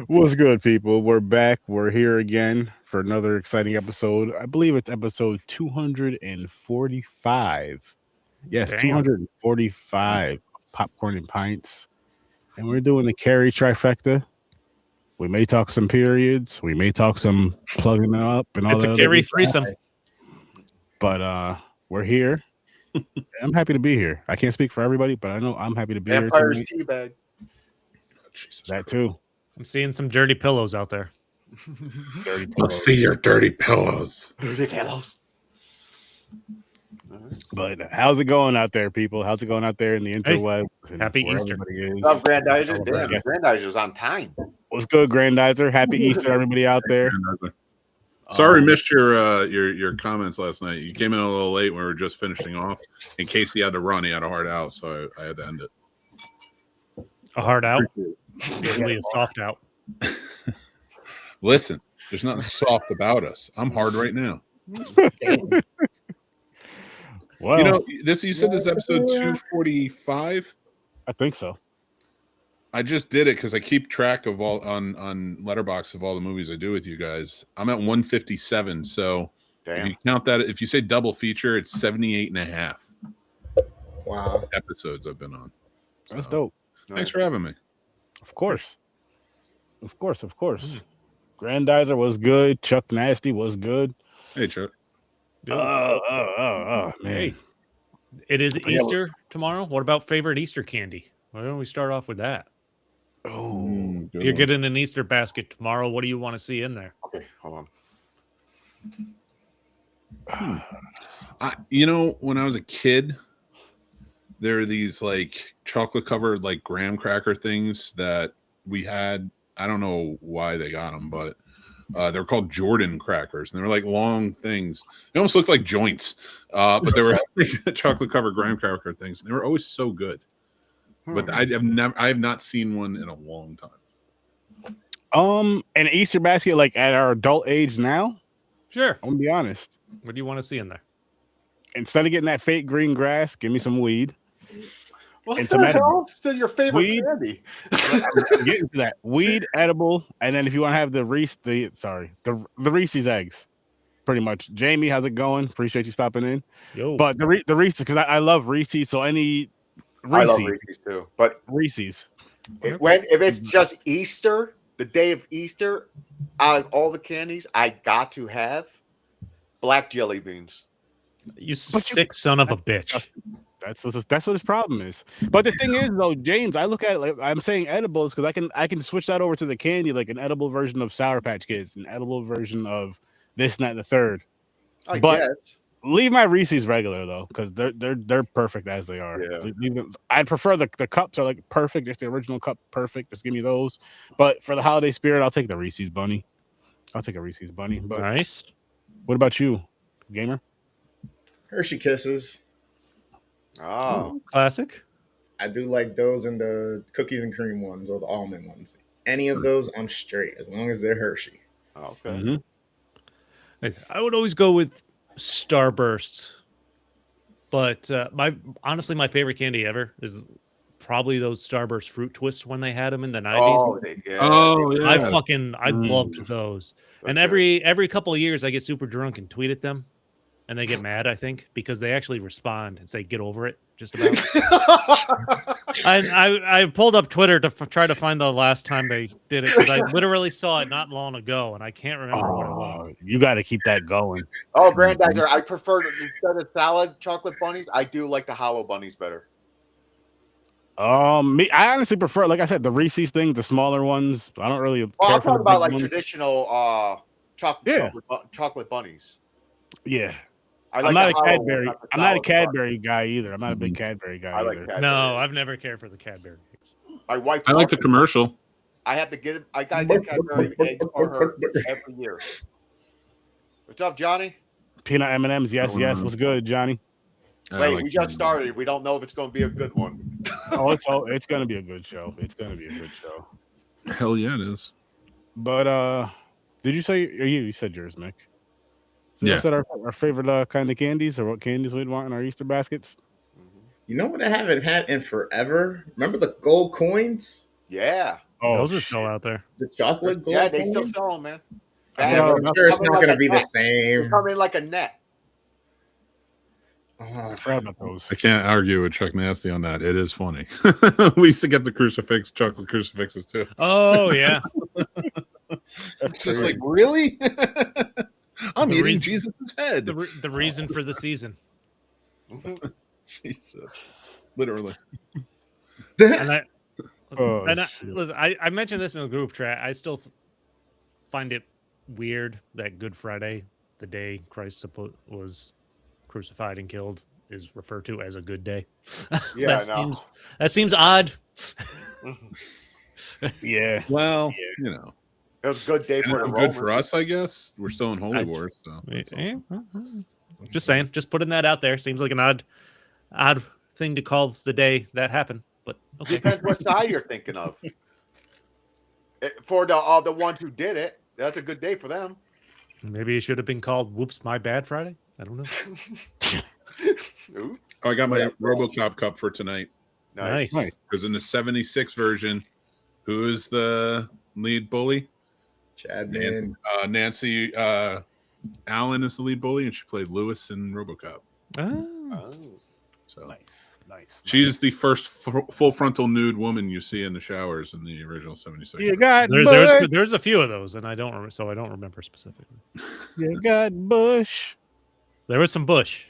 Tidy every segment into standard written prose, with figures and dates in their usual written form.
What's good, people? We're back. We're here again for another exciting episode. I believe it's episode 245. Yes, Damn. 245 of Popcorn and Pints. And we're doing the Carrie trifecta. We may talk some periods. We may talk some plugging up and all It's a that. Carrie threesome. But we're here. I'm happy to be here. I can't speak for everybody, but I know I'm happy to be Vampire's here tonight. teabag. Jesus That Christ. too. I'm seeing some dirty pillows out there. Dirty Let's pillows. see your dirty pillows. Dirty pillows. But how's it going out there, people? How's it going out there in the interweb? and Happy where Easter. everybody is? What's up, Grandizer? Oh, Damn, yeah. Grandizer's on time. What's good, Grandizer? Happy Easter, everybody out there. Sorry, missed your comments last night. You came in a little late when we were just finishing off. In case he had to run, he had a hard out, so I had to end it. A hard out. Usually a soft out. Listen, there's nothing soft about us. I'm hard right now. Well, You know, you said this episode 245. I think so. I just did it because I keep track of all on Letterboxd of all the movies I do with you guys. I'm at 157. So if Damn. you count that, if you say double feature, it's 78 and a half Wow. episodes I've been on. That's So, dope. Thanks for having me. Of course. Of course, of course. Grandizer was good. Chuck Nasty was good. Hey, Chuck. Man. Hey, it is Easter tomorrow. What about favorite Easter candy? Why don't we start off with that? Oh, Good You're one. getting an Easter basket tomorrow. What do you want to see in there? Okay, hold on. When I was a kid, there were these like chocolate covered like graham cracker things that we had. I don't know why they got them, but they were called Jordan crackers, and they were like long things. They almost looked like joints, but they were like, chocolate covered graham cracker things. They were always so good. But I have not seen one in a long time. an Easter basket like at our adult age now. Sure. I'm gonna be honest. What do you want to see in there? Instead of getting that fake green grass, give me some weed. What And the some edible. hell? Said your favorite Weed. candy. I'm getting to that weed, edible, and then if you want to have the Reese's eggs, pretty much. Jamie, how's it going? Appreciate you stopping in. Yo, But the Reese's, because I love Reese's, so any I love Reese's too. But Reese's. if it's just Easter, the day of Easter, out of all the candies, I got to have black jelly beans. you sick son of a bitch. That's what his problem is. But the thing is, though, James, I look at it like I'm saying edibles because I can switch that over to the candy, like an edible version of Sour Patch Kids, an edible version of this, and that, and the third. I But- guess. Leave my Reese's regular though, because they're perfect as they are. Yeah. Leave them. I'd prefer the cups are like perfect, just the original cup, perfect. Just give me those. But for the holiday spirit, I'll take the Reese's bunny. I'll take a Reese's bunny. But Nice. what about you, gamer? Hershey Kisses. Oh, Classic. I do like those and the cookies and cream ones or the almond ones. Any of those, I'm straight as long as they're Hershey. okay. Mhm. I would always go with Starbursts, but my favorite candy ever is probably those Starburst fruit twists when they had them in the 90s. Yeah. I loved those. And every couple of years I get super drunk and tweet at them and they get mad, I think, because they actually respond and say get over it just about. I pulled up Twitter to try to find the last time they did it because I literally saw it not long ago and I can't remember what it was. You got to keep that going. Oh, Grandizer, I prefer instead of salad chocolate bunnies, I do like the hollow bunnies better. I honestly prefer, like I said, the Reese's things, the smaller ones. I don't really. Well, care I'm for the talking about big like ones. traditional chocolate bunnies. Yeah, I I'm not a the hollow Cadbury. ones, the I'm not a solid Cadbury guy either. I'm not a big Cadbury guy I like either. Cadbury. No, I've never cared for the Cadbury cakes. My wife. I like the commercial. I have to get it. I gotta get Cadbury eggs for her every year. What's up, Johnny? Peanut M&Ms. Yes, yes. What's good, Johnny? Wait, we just started. We don't know if it's going to be a good one. It's gonna be a good show. It's gonna be a good show. Hell yeah, it is. But did you say you said yours, Mick? So Yeah. you said our favorite kind of candies or what candies we'd want in our Easter baskets? You know what I haven't had in forever? Remember the gold coins? Yeah. Oh, Those are shit. still out there. The chocolate gold. Yeah, they still coins? sell them, man. Yeah, but I'm sure it's not going to be the They same. come in like a net. I forgot about those. I can't argue with Chuck Nasty on that. It is funny. We used to get the chocolate crucifixes too. Oh yeah. It's just like, really? I'm The eating reason- Jesus' head. The reason for the season. Jesus. Literally. And I Oh, listen, I mentioned this in the group chat. I still find it weird that Good Friday, the day Christ was crucified and killed, is referred to as a good day. Yeah, that seems odd. yeah. Well, Yeah. you know. It was a good day for the Good Romans. for us, I guess. We're still in Holy War, so that's all. Just saying, just putting that out there. Seems like an odd thing to call the day that happened, but okay. Depends what side you're thinking of. For the ones who did it, that's a good day for them. Maybe it should have been called "Whoops, My Bad Friday." I don't know. Oops. Oh, I got my RoboCop cup for tonight. Nice. Because in the 76 version, who is the lead bully? Chadman. Nancy Allen is the lead bully, and she played Lewis in RoboCop. Oh. So Nice. she's the first full frontal nude woman you see in the showers in the original 76. You got There's a few of those, and I don't remember specifically. You got Bush. There was some Bush.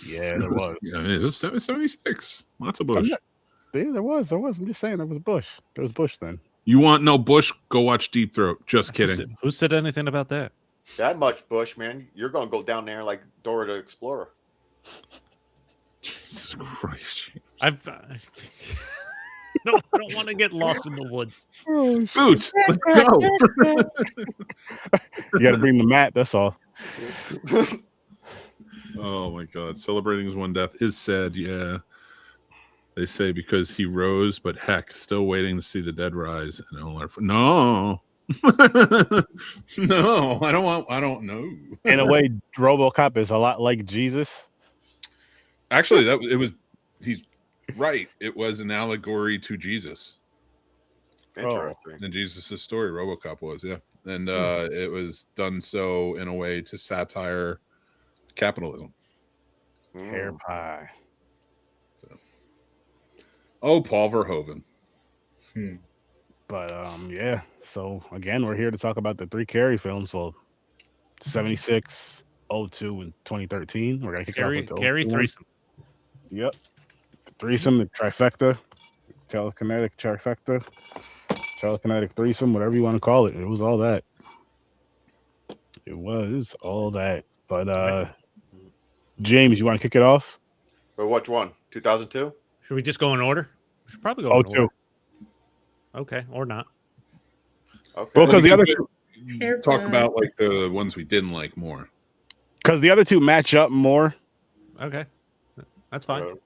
Yeah, there was. Yeah, it was 76. Lots of Bush. Yeah, there was. I'm just saying there was Bush. There was Bush then. You want no Bush? Go watch Deep Throat. Just kidding. Who said anything about that? That much Bush, man. You're going to go down there like Dora the Explorer. Jesus Christ. I don't want to get lost in the woods. Boots, let's go. You got to bring the mat. That's all. Oh my God. Celebrating his one death is sad. Yeah. They say because he rose, but heck, still waiting to see the dead rise. And all no. No, I don't know. In a way, RoboCop is a lot like Jesus. Actually, he's right. It was an allegory to Jesus. Interesting. In Jesus' story, RoboCop was, yeah. And it was done so in a way to satire capitalism. Hair pie. Oh, Paul Verhoeven. But yeah. So again, we're here to talk about the 3 Carrie films. Well, 76, 02, and 2013. We're gonna kick it off with the Carrie 01. threesome. Yep. The threesome, the trifecta, telekinetic trifecta, telekinetic threesome, whatever you want to call it. It was all that. It was all that. But James, you want to kick it off? But which one? 2002? Should we just go in order? We should probably go in 02. order. Okay, or not. Okay. Well, because the other two, Talk about like the ones we didn't like more. because the other two match up more. Okay, that's fine.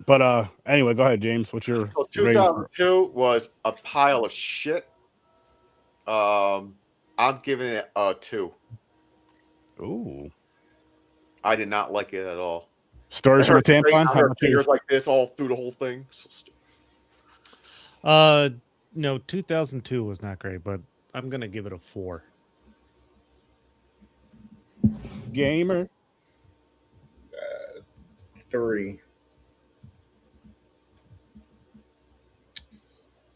But anyway, go ahead, James. What's your So rating? 2002 was a pile of shit. I'm giving it a 2. Ooh, I did not like it at all. stories from a tampon. I How heard about you? fingers like this all through the whole thing. So stupid. No, 2002 was not great, but I'm gonna give it a 4. Gamer. 3.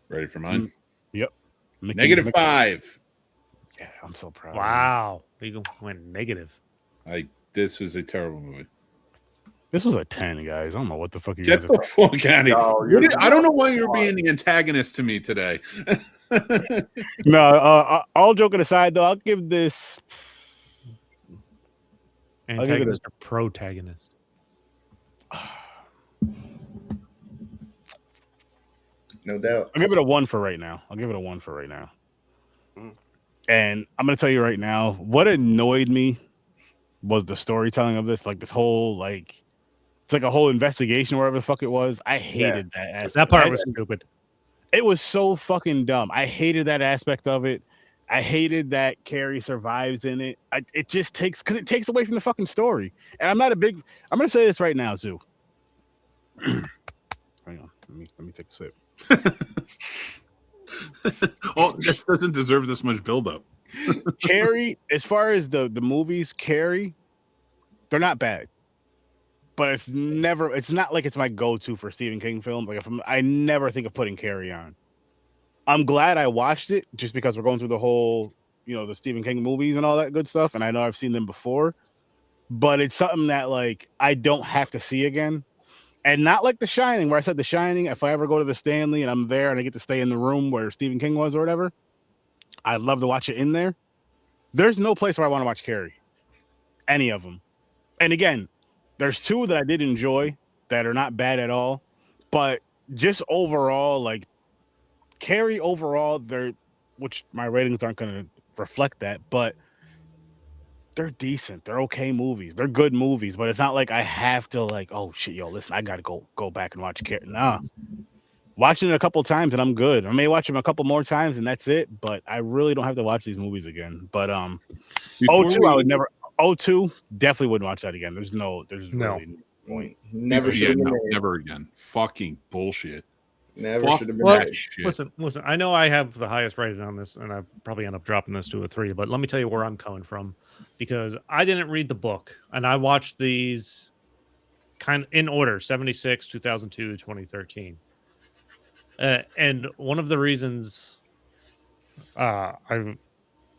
Ready for mine? Yep. -5. Yeah, I'm so proud. Wow, you went negative. This is a terrible movie. This was a 10, guys. I don't know what the fuck you Get guys the fuck out of here. No, you're- I don't know why you're being the antagonist to me today. No, all joking aside, though, I'll give this. give it a- Antagonist or protagonist? No doubt. I'll give it a 1 for right now. And I'm gonna tell you right now, what annoyed me was the storytelling of this. Like this whole it's like a whole investigation, wherever the fuck it was. I hated that aspect. That part was stupid. It was so fucking dumb. I hated that aspect of it. I hated that Carrie survives in it. It just takes away from the fucking story. And I'm gonna say this right now, Zoo. Hang on, let me take a sip. Oh, this doesn't deserve this much buildup. Carrie, as far as the movies, Carrie, they're not bad. But it's not like it's my go-to for Stephen King films. Like I never think of putting Carrie on. I'm glad I watched it just because we're going through the whole, the Stephen King movies and all that good stuff. And I know I've seen them before, but it's something that like I don't have to see again. And not like The Shining, where I said The Shining, if I ever go to the Stanley and I'm there and I get to stay in the room where Stephen King was or whatever, I'd love to watch it in there. There's no place where I want to watch Carrie. Any of them. And again, there's two that I did enjoy that are not bad at all. But just overall, like Carrie overall, which my ratings aren't going to reflect that, but they're decent. They're okay movies. They're good movies, but it's not like I have to like, oh shit, yo, listen, I got to go back and watch Carrie. Nah. Watching it a couple times and I'm good. I may watch them a couple more times and that's it, but I really don't have to watch these movies again. But I would never. 02, definitely wouldn't watch that again. There's really no point. Never should have been never again. Fucking bullshit. Never should have been well, that shit. Listen, I know I have the highest rating on this, and I probably end up dropping this to a 3, but let me tell you where I'm coming from, because I didn't read the book, and I watched these kind of in order, 76, 2002, 2013. And one of the reasons I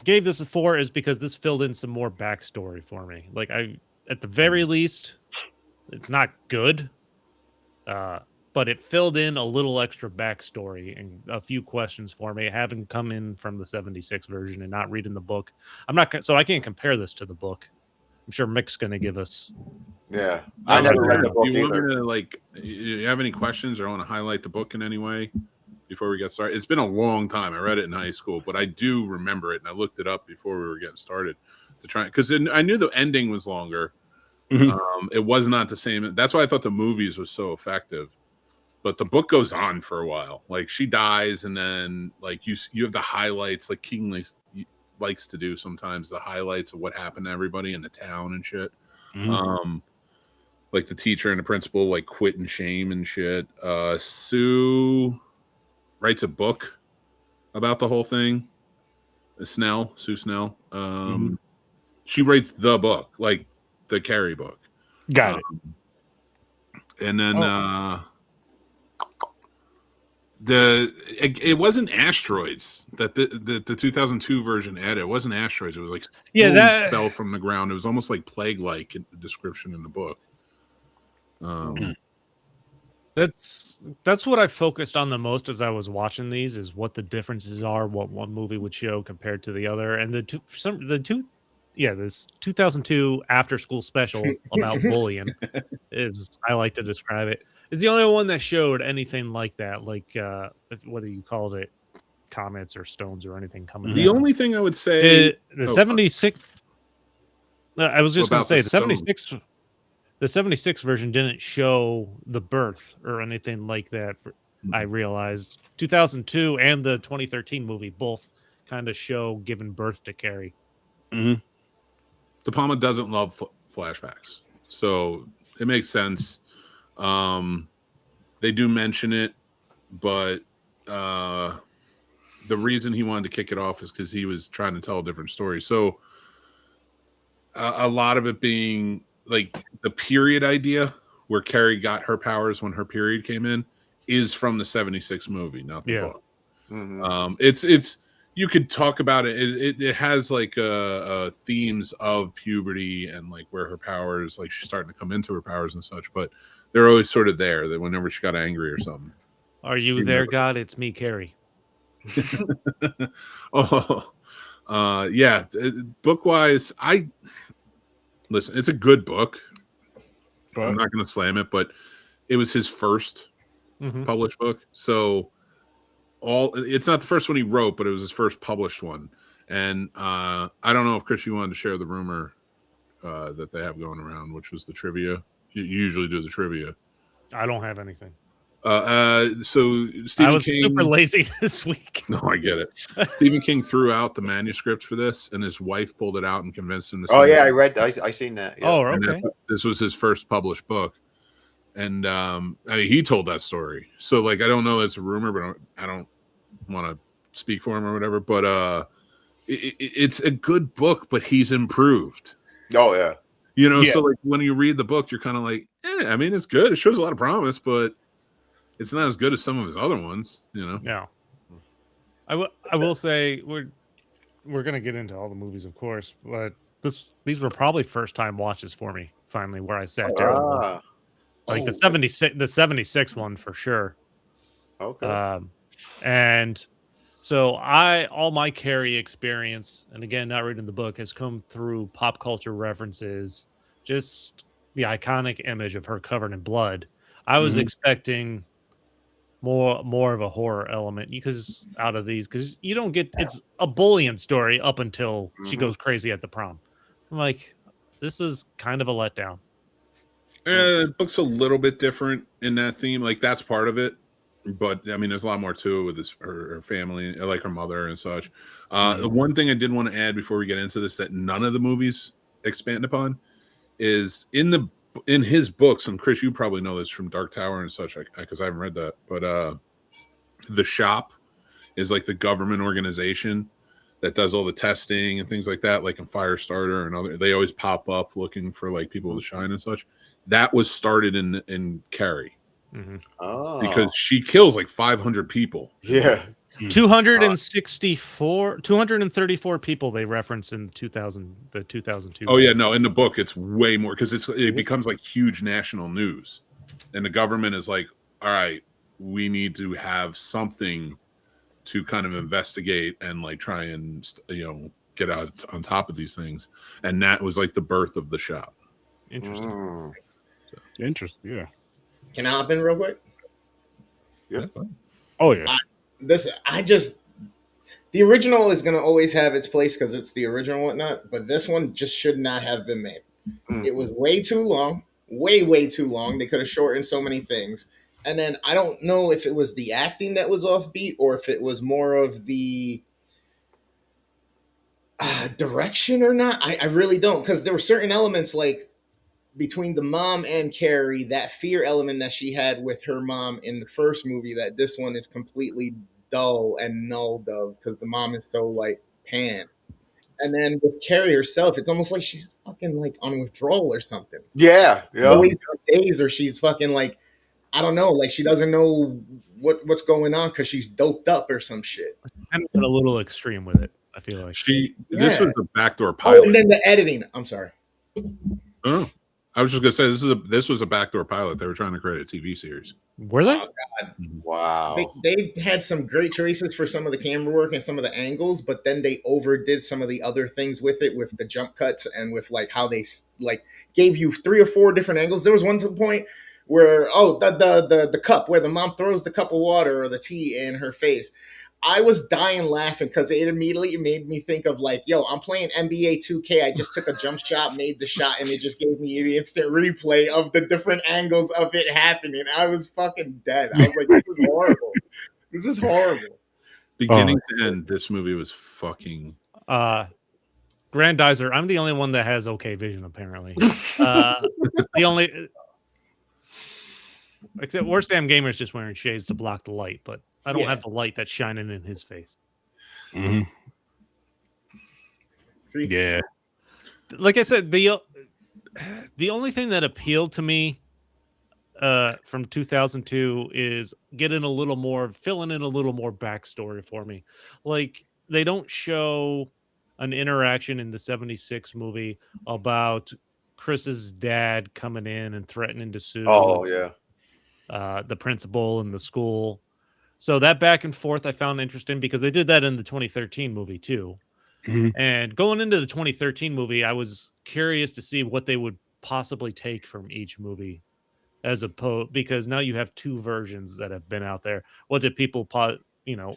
gave this a 4 is because this filled in some more backstory for me. Like at the very least, it's not good, but it filled in a little extra backstory and a few questions for me, having come in from the 76 version and not reading the book. So I can't compare this to the book. I'm sure Mick's going to give us. Yeah, I never read the book you either. Want me to, you have any questions or want to highlight the book in any way before we get started? It's been a long time. I read it in high school, but I do remember it, and I looked it up before we were getting started to try, because I knew the ending was longer. Mm-hmm. It was not the same. That's why I thought the movies was so effective. But the book goes on for a while. Like she dies, and then like you have the highlights, like King likes to do sometimes, the highlights of what happened to everybody in the town and shit. Mm-hmm. Like the teacher and the principal like quit in shame and shit. Sue writes a book about the whole thing. Sue Snell. She writes the book, like the Carrie book. Got it. And then it wasn't asteroids that the 2002 version added. It wasn't asteroids. It was like that fell from the ground. It was almost like plague-like in the description in the book. That's what I focused on the most as I was watching these, is what the differences are, what one movie would show compared to the other, and this 2002 after school special about bullying is, I like to describe it, is the only one that showed anything like that, like whether you called it comets or stones or anything coming. The only thing I would say, the 76. I was just going to say the 76. The 76 version didn't show the birth or anything like that. I realized 2002 and the 2013 movie both kind of show giving birth to Carrie. Mm-hmm. De Palma doesn't love flashbacks, so it makes sense. They do mention it, but the reason he wanted to kick it off is because he was trying to tell a different story. So a lot of it being like the period idea where Carrie got her powers when her period came in is from the 76 movie, not the book. Mm-hmm. It's you could talk about it. It has like themes of puberty and like where her powers, like she's starting to come into her powers and such, but they're always sort of there, that whenever she got angry or something. Are you there, God? It's me, Carrie. Yeah. Book wise, listen, it's a good book. I'm not going to slam it, but it was his first published book. So it's not the first one he wrote, but it was his first published one. And I don't know if Chris, you wanted to share the rumor that they have going around, which was the trivia. You usually do the trivia. I don't have anything. So Stephen I was King, super lazy this week. No, I get it. Stephen King threw out the manuscript for this, and his wife pulled it out and convinced him to. Oh yeah, I seen that. Yeah. Oh, okay. This was his first published book, and I mean, he told that story. So like, I don't know, it's a rumor, but I don't want to speak for him or whatever, but it's a good book, but he's improved. Oh yeah. You know, Yeah. so like when you read the book, you're kind of like, I mean, it's good. It shows a lot of promise, but it's not as good as some of his other ones, you know. No. I will say we're gonna get into all the movies, of course, but these were probably first time watches for me. Finally, where I sat down, like the 76 one for sure. Okay. And so all my Carrie experience, and again, not reading the book, has come through pop culture references, just the iconic image of her covered in blood. I was expecting more of a horror element because out of these, because you don't get, it's a bullying story up until she goes crazy at the prom. I'm like, this is kind of a letdown. The book's a little bit different in that theme. Like that's part of it, but I mean, there's a lot more to it with her family, like her mother and such. The one thing I did want to add before we get into this that none of the movies expand upon is in his books, and Chris, you probably know this from Dark Tower and such, because I haven't read that. But the shop is like the government organization that does all the testing and things like that, like in Firestarter and other. They always pop up looking for like people to shine and such. That was started in Carrie because she kills like 500 people. Yeah. 234 people they reference in the 2002. Oh yeah, no, in the book it's way more because it becomes like huge national news, and the government is like, all right, we need to have something to kind of investigate and like try and get out on top of these things, and that was like the birth of the shop. Interesting. Interesting. Yeah. Can I hop in real quick? Yeah. Oh yeah. The original is going to always have its place because it's the original and whatnot, but this one just should not have been made. It was way too long, way too long. They could have shortened so many things. And then I don't know if it was the acting that was offbeat or if it was more of the direction or not. I really don't, because there were certain elements like between the mom and Carrie, that fear element that she had with her mom in the first movie, that this one is completely dull and nulled of because the mom is so like pan. And then with Carrie herself, it's almost like she's fucking like on withdrawal or something. Yeah. Always on days, or she's fucking like, I don't know, like she doesn't know what's going on because she's doped up or some shit. I'm a little extreme with it, I feel like. This was the backdoor pilot. And then the editing. I'm sorry. Oh, I was just gonna say this was a backdoor pilot. They were trying to create a TV series. Were they? Oh, God. Wow. They had some great choices for some of the camera work and some of the angles, but then they overdid some of the other things with it, with the jump cuts and with like how they like gave you 3 or 4 different angles. There was one to the point where the cup where the mom throws the cup of water or the tea in her face. I was dying laughing because it immediately made me think of like, yo, I'm playing NBA 2K. I just took a jump shot, made the shot, and it just gave me the instant replay of the different angles of it happening. I was fucking dead. I was like, this is horrible. This is horrible. Beginning to end, this movie was fucking. Grandizer. I'm the only one that has okay vision, apparently. The only. Except Worst Damn Gamer's just wearing shades to block the light, but I don't have the light that's shining in his face. Mm-hmm. See? Yeah. Like I said, the only thing that appealed to me from 2002 is filling in a little more backstory for me. Like they don't show an interaction in the 76 movie about Chris's dad coming in and threatening to sue. Oh yeah. The principal in the school. So that back and forth I found interesting because they did that in the 2013 movie too. Mm-hmm. And going into the 2013 movie, I was curious to see what they would possibly take from each movie, as opposed because now you have 2 versions that have been out there. What did people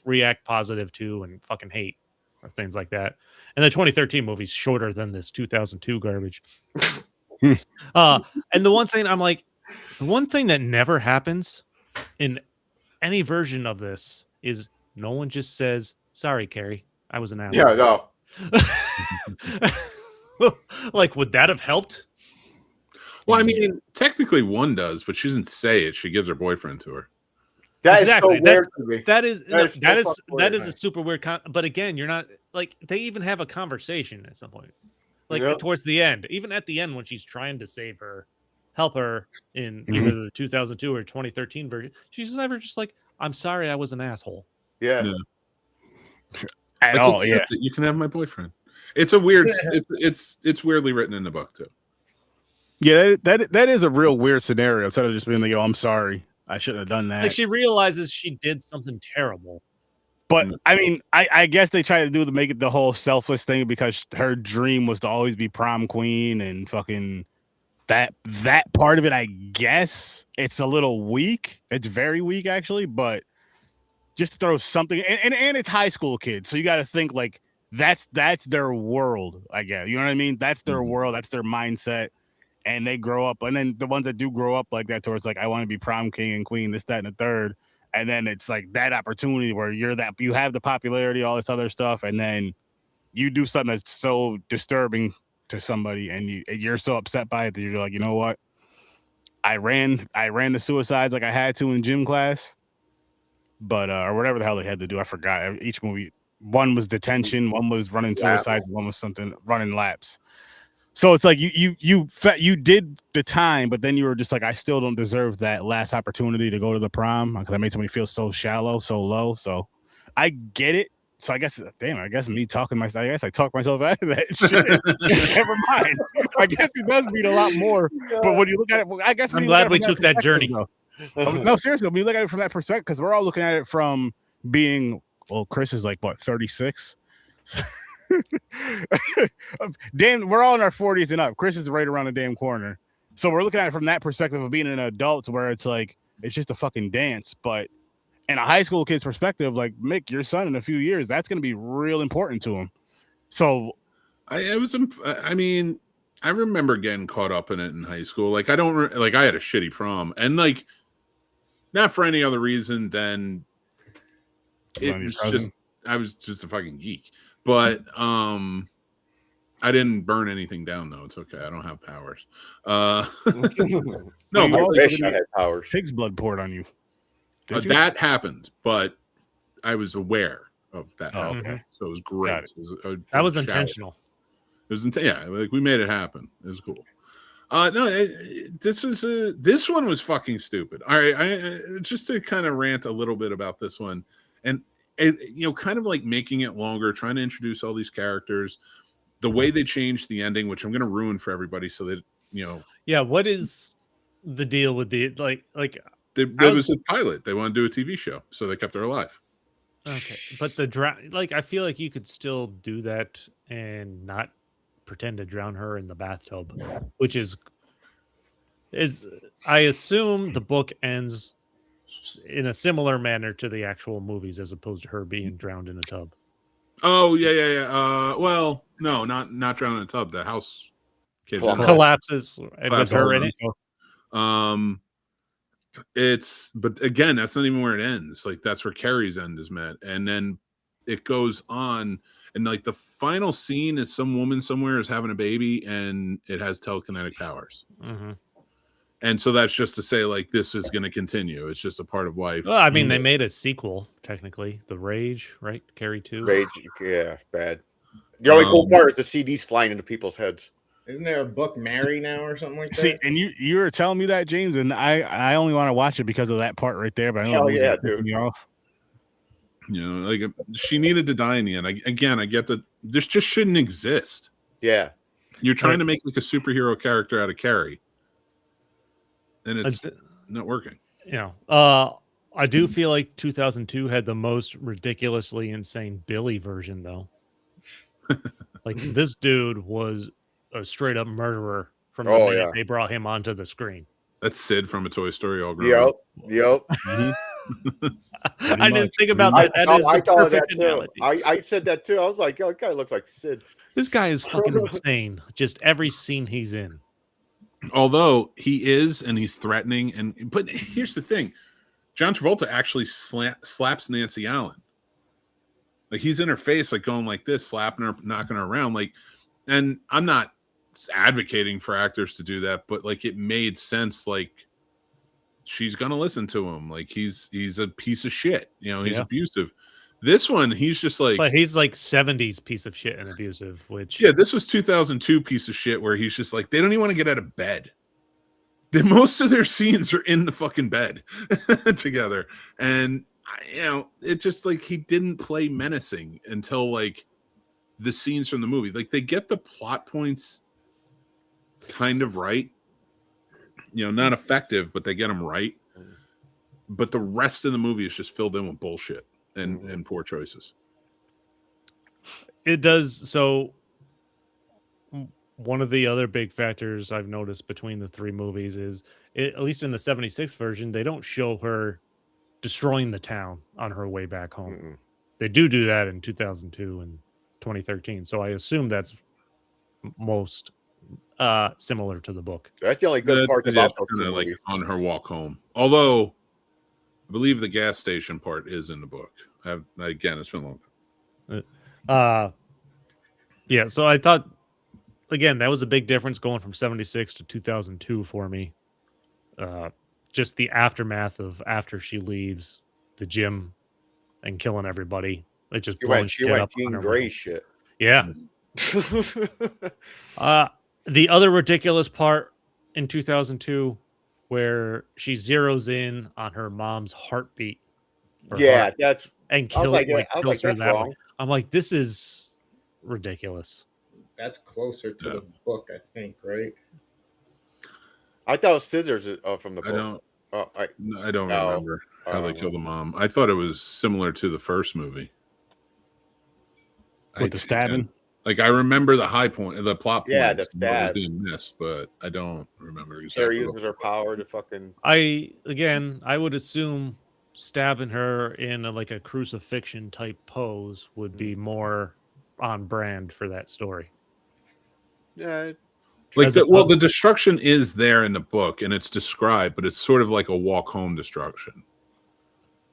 react positive to and fucking hate or things like that? And the 2013 movie's shorter than this 2002 garbage. And the one thing I'm like, the one thing that never happens in any version of this is no one just says, "Sorry, Carrie, I was an asshole." Yeah, no. Like, would that have helped? Well, I mean, technically one does, but she doesn't say it. She gives her boyfriend to her. That Exactly. is so weird to me. That is so that is fucking that weird, is man. a super weird. But again, you're not like they even have a conversation at some point, like Yep. towards the end. Even at the end when she's trying to save her, help her in Mhm. either the 2002 or 2013 version, she's never just like, "I'm sorry, I was an asshole." Yeah. Yeah. At Like, all. Yeah. accept it. You can have my boyfriend. It's a weird. It's weirdly written in the book too. Yeah, that is a real weird scenario. Instead of just being like, "Yo, I'm sorry, I shouldn't have done that." Like she realizes she did something terrible. But I mean, I guess they try to make it the whole selfless thing because her dream was to always be prom queen and fucking that part of it. I guess it's a little weak. It's very weak actually, but just to throw something and it's high school kids, so you got to think like that's their world. I guess you know what I mean. That's their world. That's their mindset. And they grow up, and then the ones that do grow up like that, towards like I want to be prom king and queen, this, that, and the third, and then it's like that opportunity where you have the popularity, all this other stuff, and then you do something that's so disturbing to somebody, and you're so upset by it that you're like, you know what, I ran the suicides like I had to in gym class, but or whatever the hell they had to do, I forgot. Each movie, one was detention, one was running suicides, one was something running laps. So it's like you did the time, but then you were just like, I still don't deserve that last opportunity to go to the prom because I made somebody feel so shallow, so low. So I get it. So I guess, I guess me talking myself, I guess I talk myself out of that shit. Never mind. I guess it does mean a lot more. But when you look at it, I guess I'm glad we took that journey. No, seriously, when you look at it from that perspective, because we're all looking at it from being, well, Chris is like what, 36. Damn, we're all in our 40s and up. Chris is right around the damn corner. So we're looking at it from that perspective of being an adult, where it's like it's just a fucking dance. But in a high school kid's perspective, like Mick, your son in a few years, that's going to be real important to him. So I mean, I remember getting caught up in it in high school. Like I had a shitty prom, and like not for any other reason than it was just I was just a fucking geek. But I didn't burn anything down though. It's okay. I don't have powers. No, I wish I had powers. Pig's blood poured on you. That happened, but I was aware of that happening. Okay. So it was great. That was intentional. It was yeah, like we made it happen. It was cool. No, this one was fucking stupid. All right, I just to kind of rant a little bit about this one, and kind of like making it longer, trying to introduce all these characters, the way they changed the ending, which I'm going to ruin for everybody, so that Yeah, what is the deal with the like? There was a pilot. They want to do a TV show, so they kept her alive. Okay, but I feel like you could still do that and not pretend to drown her in the bathtub, which is I assume the book ends in a similar manner to the actual movies, as opposed to her being drowned in a tub. Oh yeah. Well, no, not drowned in a tub. The house collapses and with her in it. But again, that's not even where it ends. Like that's where Carrie's end is met, and then it goes on, and like the final scene is some woman somewhere is having a baby, and it has telekinetic powers. Mm-hmm. And so that's just to say, like, this is going to continue. It's just a part of life. Well, I mean, they made a sequel, technically. The Rage, right? Carrie 2. Rage, yeah, bad. The only cool part is the CDs flying into people's heads. Isn't there a book Mary now or something like that? See, and you were telling me that, James, and I only want to watch it because of that part right there. But I know dude. Me off. Like she needed to die in the end. I get that this just shouldn't exist. Yeah, you're trying to make like a superhero character out of Carrie, and it's not working. I do feel like 2002 had the most ridiculously insane Billy version, though. Like this dude was a straight up murderer from the minute they brought him onto the screen. That's Sid from A Toy Story all grown up. Yep. I didn't think about that. I thought that too. I said that too. I was like, "Oh, it kind of looks like Sid." This guy is fucking insane. Just every scene he's in. Although he is, and he's threatening, but here's the thing: John Travolta actually slaps Nancy Allen. Like he's in her face, like going like this, slapping her, knocking her around. Like, and I'm not advocating for actors to do that, but like it made sense. Like she's gonna listen to him. Like he's a piece of shit. You know, he's abusive. This one, he's just like, but he's like 70s piece of shit and abusive. Which this was 2002 piece of shit where he's just like, they don't even want to get out of bed. Most of their scenes are in the fucking bed together, and you know, it just like he didn't play menacing until like the scenes from the movie. Like they get the plot points kind of right. You know, not effective, but they get them right. But the rest of the movie is just filled in with bullshit and poor choices. It does. So one of the other big factors I've noticed between the three movies is, at least in the 76 version, they don't show her destroying the town on her way back home. They do that in 2002 and 2013. So I assume that's most similar to the book. That's the only good part about those like on her walk home. Although I believe the gas station part is in the book. Again, it's been a long time. Yeah, so I thought, again, that was a big difference going from 76 to 2002 for me. Just the aftermath of after she leaves the gym and killing everybody. It just blowing shit up. Jean Grey shit. Yeah. The other ridiculous part in 2002 where she zeroes in on her mom's heartbeat. Yeah, that's and kills her that way. I'm like, this is ridiculous. That's closer to the book, I think, right? I thought it was scissors from the book. I don't remember how they killed the mom. I thought it was similar to the first movie. With the stabbing? Like, I remember the high point, the plot point. Yeah, the stab. Being missed, but I don't remember exactly. Carrie uses her power to fucking... I would assume stabbing her in like a crucifixion type pose would be more on brand for that story. Yeah. Like the destruction is there in the book and it's described, but it's sort of like a walk home destruction.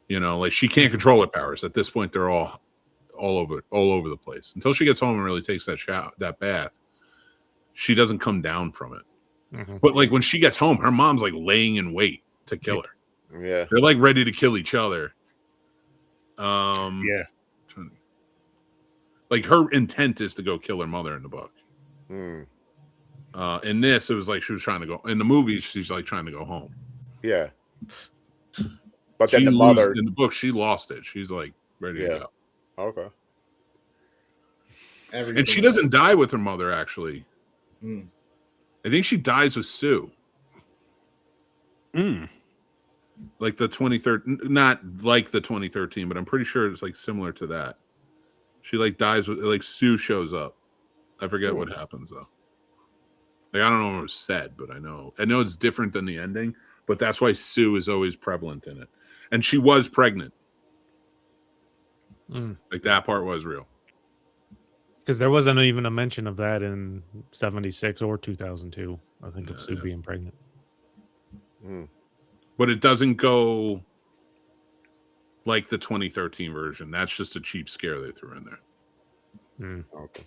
You know, like she can't control her powers. At this point, they're all over the place. Until she gets home and really takes that bath, she doesn't come down from it. But like when she gets home, her mom's like laying in wait to kill her. Yeah. They're like ready to kill each other. Yeah. Like her intent is to go kill her mother in the book. In this, it was like she was trying to go. In the movie, she's like trying to go home. Yeah. But then the mother in the book, she lost it. She's like ready to go. Okay. And she doesn't die with her mother, actually. I think she dies with Sue. Like the 2013, not like the 2013, but I'm pretty sure it's like similar to that. She like dies with, like Sue shows up. I forget what happens though. Like I don't know what was said, but I know it's different than the ending. But that's why Sue is always prevalent in it, and she was pregnant. Like that part was real. Because there wasn't even a mention of that in 76 or 2002. I think of Sue being pregnant. But it doesn't go like the 2013 version. That's just a cheap scare they threw in there. Okay.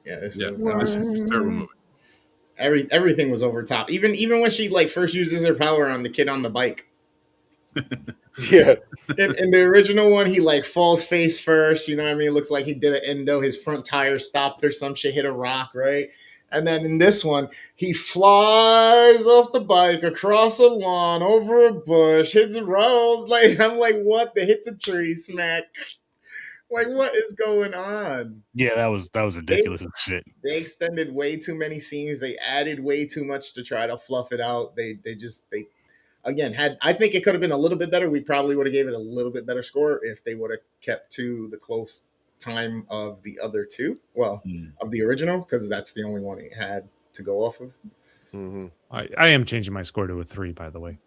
Yeah, this is a terrible movie. Everything was over top. Even when she like first uses her power on the kid on the bike. Yeah. In the original one, he like falls face first. You know what I mean? It looks like he did an endo. His front tire stopped or some shit, hit a rock, right? And then in this one, he flies off the bike across a lawn, over a bush, hits the road. Like I'm like, what? They hits a tree, smack. Like, what is going on? Yeah, that was ridiculous as shit. They extended way too many scenes. They added way too much to try to fluff it out. They again I think it could have been a little bit better. We probably would have gave it a little bit better score if they would have kept to the close time of the other two. Well, of the original, because that's the only one it had to go off of. I am changing my score to a 3, by the way.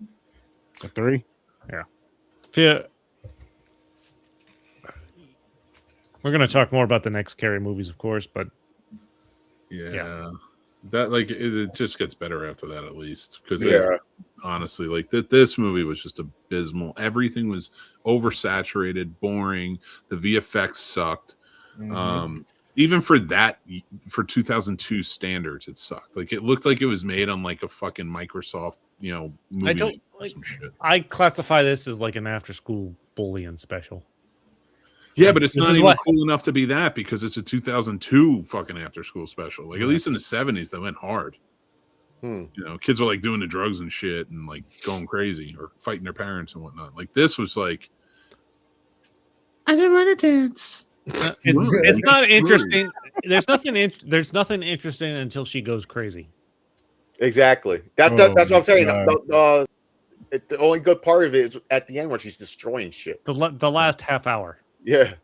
A 3? Yeah. We're going to talk more about the next Carrie movies, of course, but yeah. That like it just gets better after that, at least, because honestly, like this movie was just abysmal. Everything was oversaturated, boring. The VFX sucked. You even for that, for 2002 standards, it sucked. Like it looked like it was made on like a fucking Microsoft, movie. I don't like. Some shit. I classify this as like an after-school bullying special. Yeah, but it's This not is even what- cool enough to be that because it's a 2002 fucking after school special. Like at least in the 70s, they went hard. Kids were like doing the drugs and shit and like going crazy or fighting their parents and whatnot. Like this was like, I didn't want to dance. It's not interesting. There's nothing interesting until she goes crazy. Exactly. That's Oh, what I'm saying. God. The only good part of it is at the end when she's destroying shit. The last half hour. Yeah.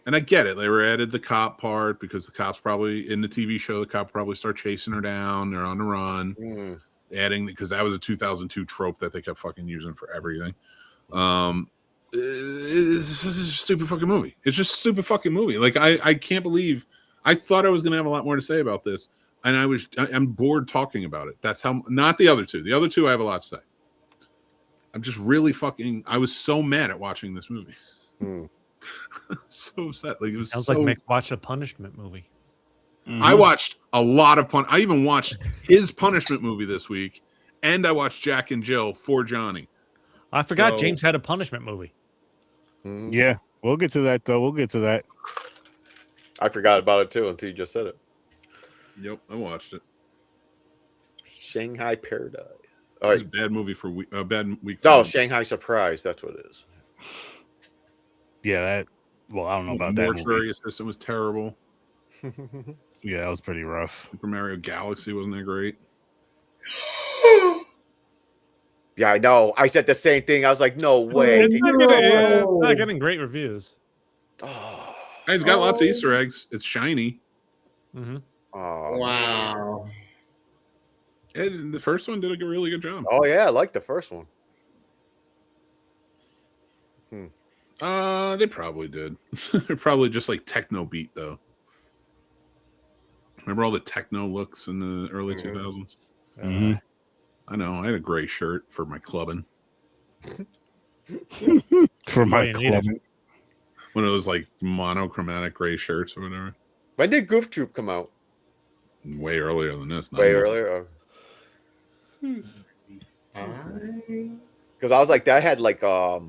And I get it. They were added the cop part because the cops probably in the TV show, the cop probably start chasing her down. They're on the run. Adding because that was a 2002 trope that they kept fucking using for everything. It's just a stupid fucking movie. It's just a stupid fucking movie. Like I can't believe I thought I was gonna have a lot more to say about this, and I'm bored talking about it. That's how not the other two. The other two I have a lot to say. I'm just really I was so mad at watching this movie. So upset. Like it was Sounds so, like Mick watched a punishment movie. I watched a lot of I even watched his punishment movie this week, and I watched Jack and Jill for Johnny. I forgot James had a punishment movie. Yeah, we'll get to that though. We'll get to that. I forgot about it too until you just said it. Yep, I watched it. Shanghai Paradise. It was a bad movie for a bad week. No, Shanghai Surprise. That's what it is. Yeah, that. Well, I don't know about that. Mortuary Movie. Assistant was terrible. Yeah, that was pretty rough. Super Mario Galaxy wasn't that great. Yeah, I know. I said the same thing. I was like, no way. It's not getting great reviews. Oh, Hey, it's got lots of Easter eggs. It's shiny. Mm-hmm. oh, Wow. And the first one did a really good job. Oh yeah, I like the first one. They probably did. They're probably just like techno beat though. Remember all the techno looks in the early 2000s? Mm-hmm. I know. I had a gray shirt for my clubbing. For my all you needed. club. One of those like monochromatic gray shirts or whatever. When did Goof Troop come out? Way earlier than this. not Way more. earlier. Because I was like, that had like the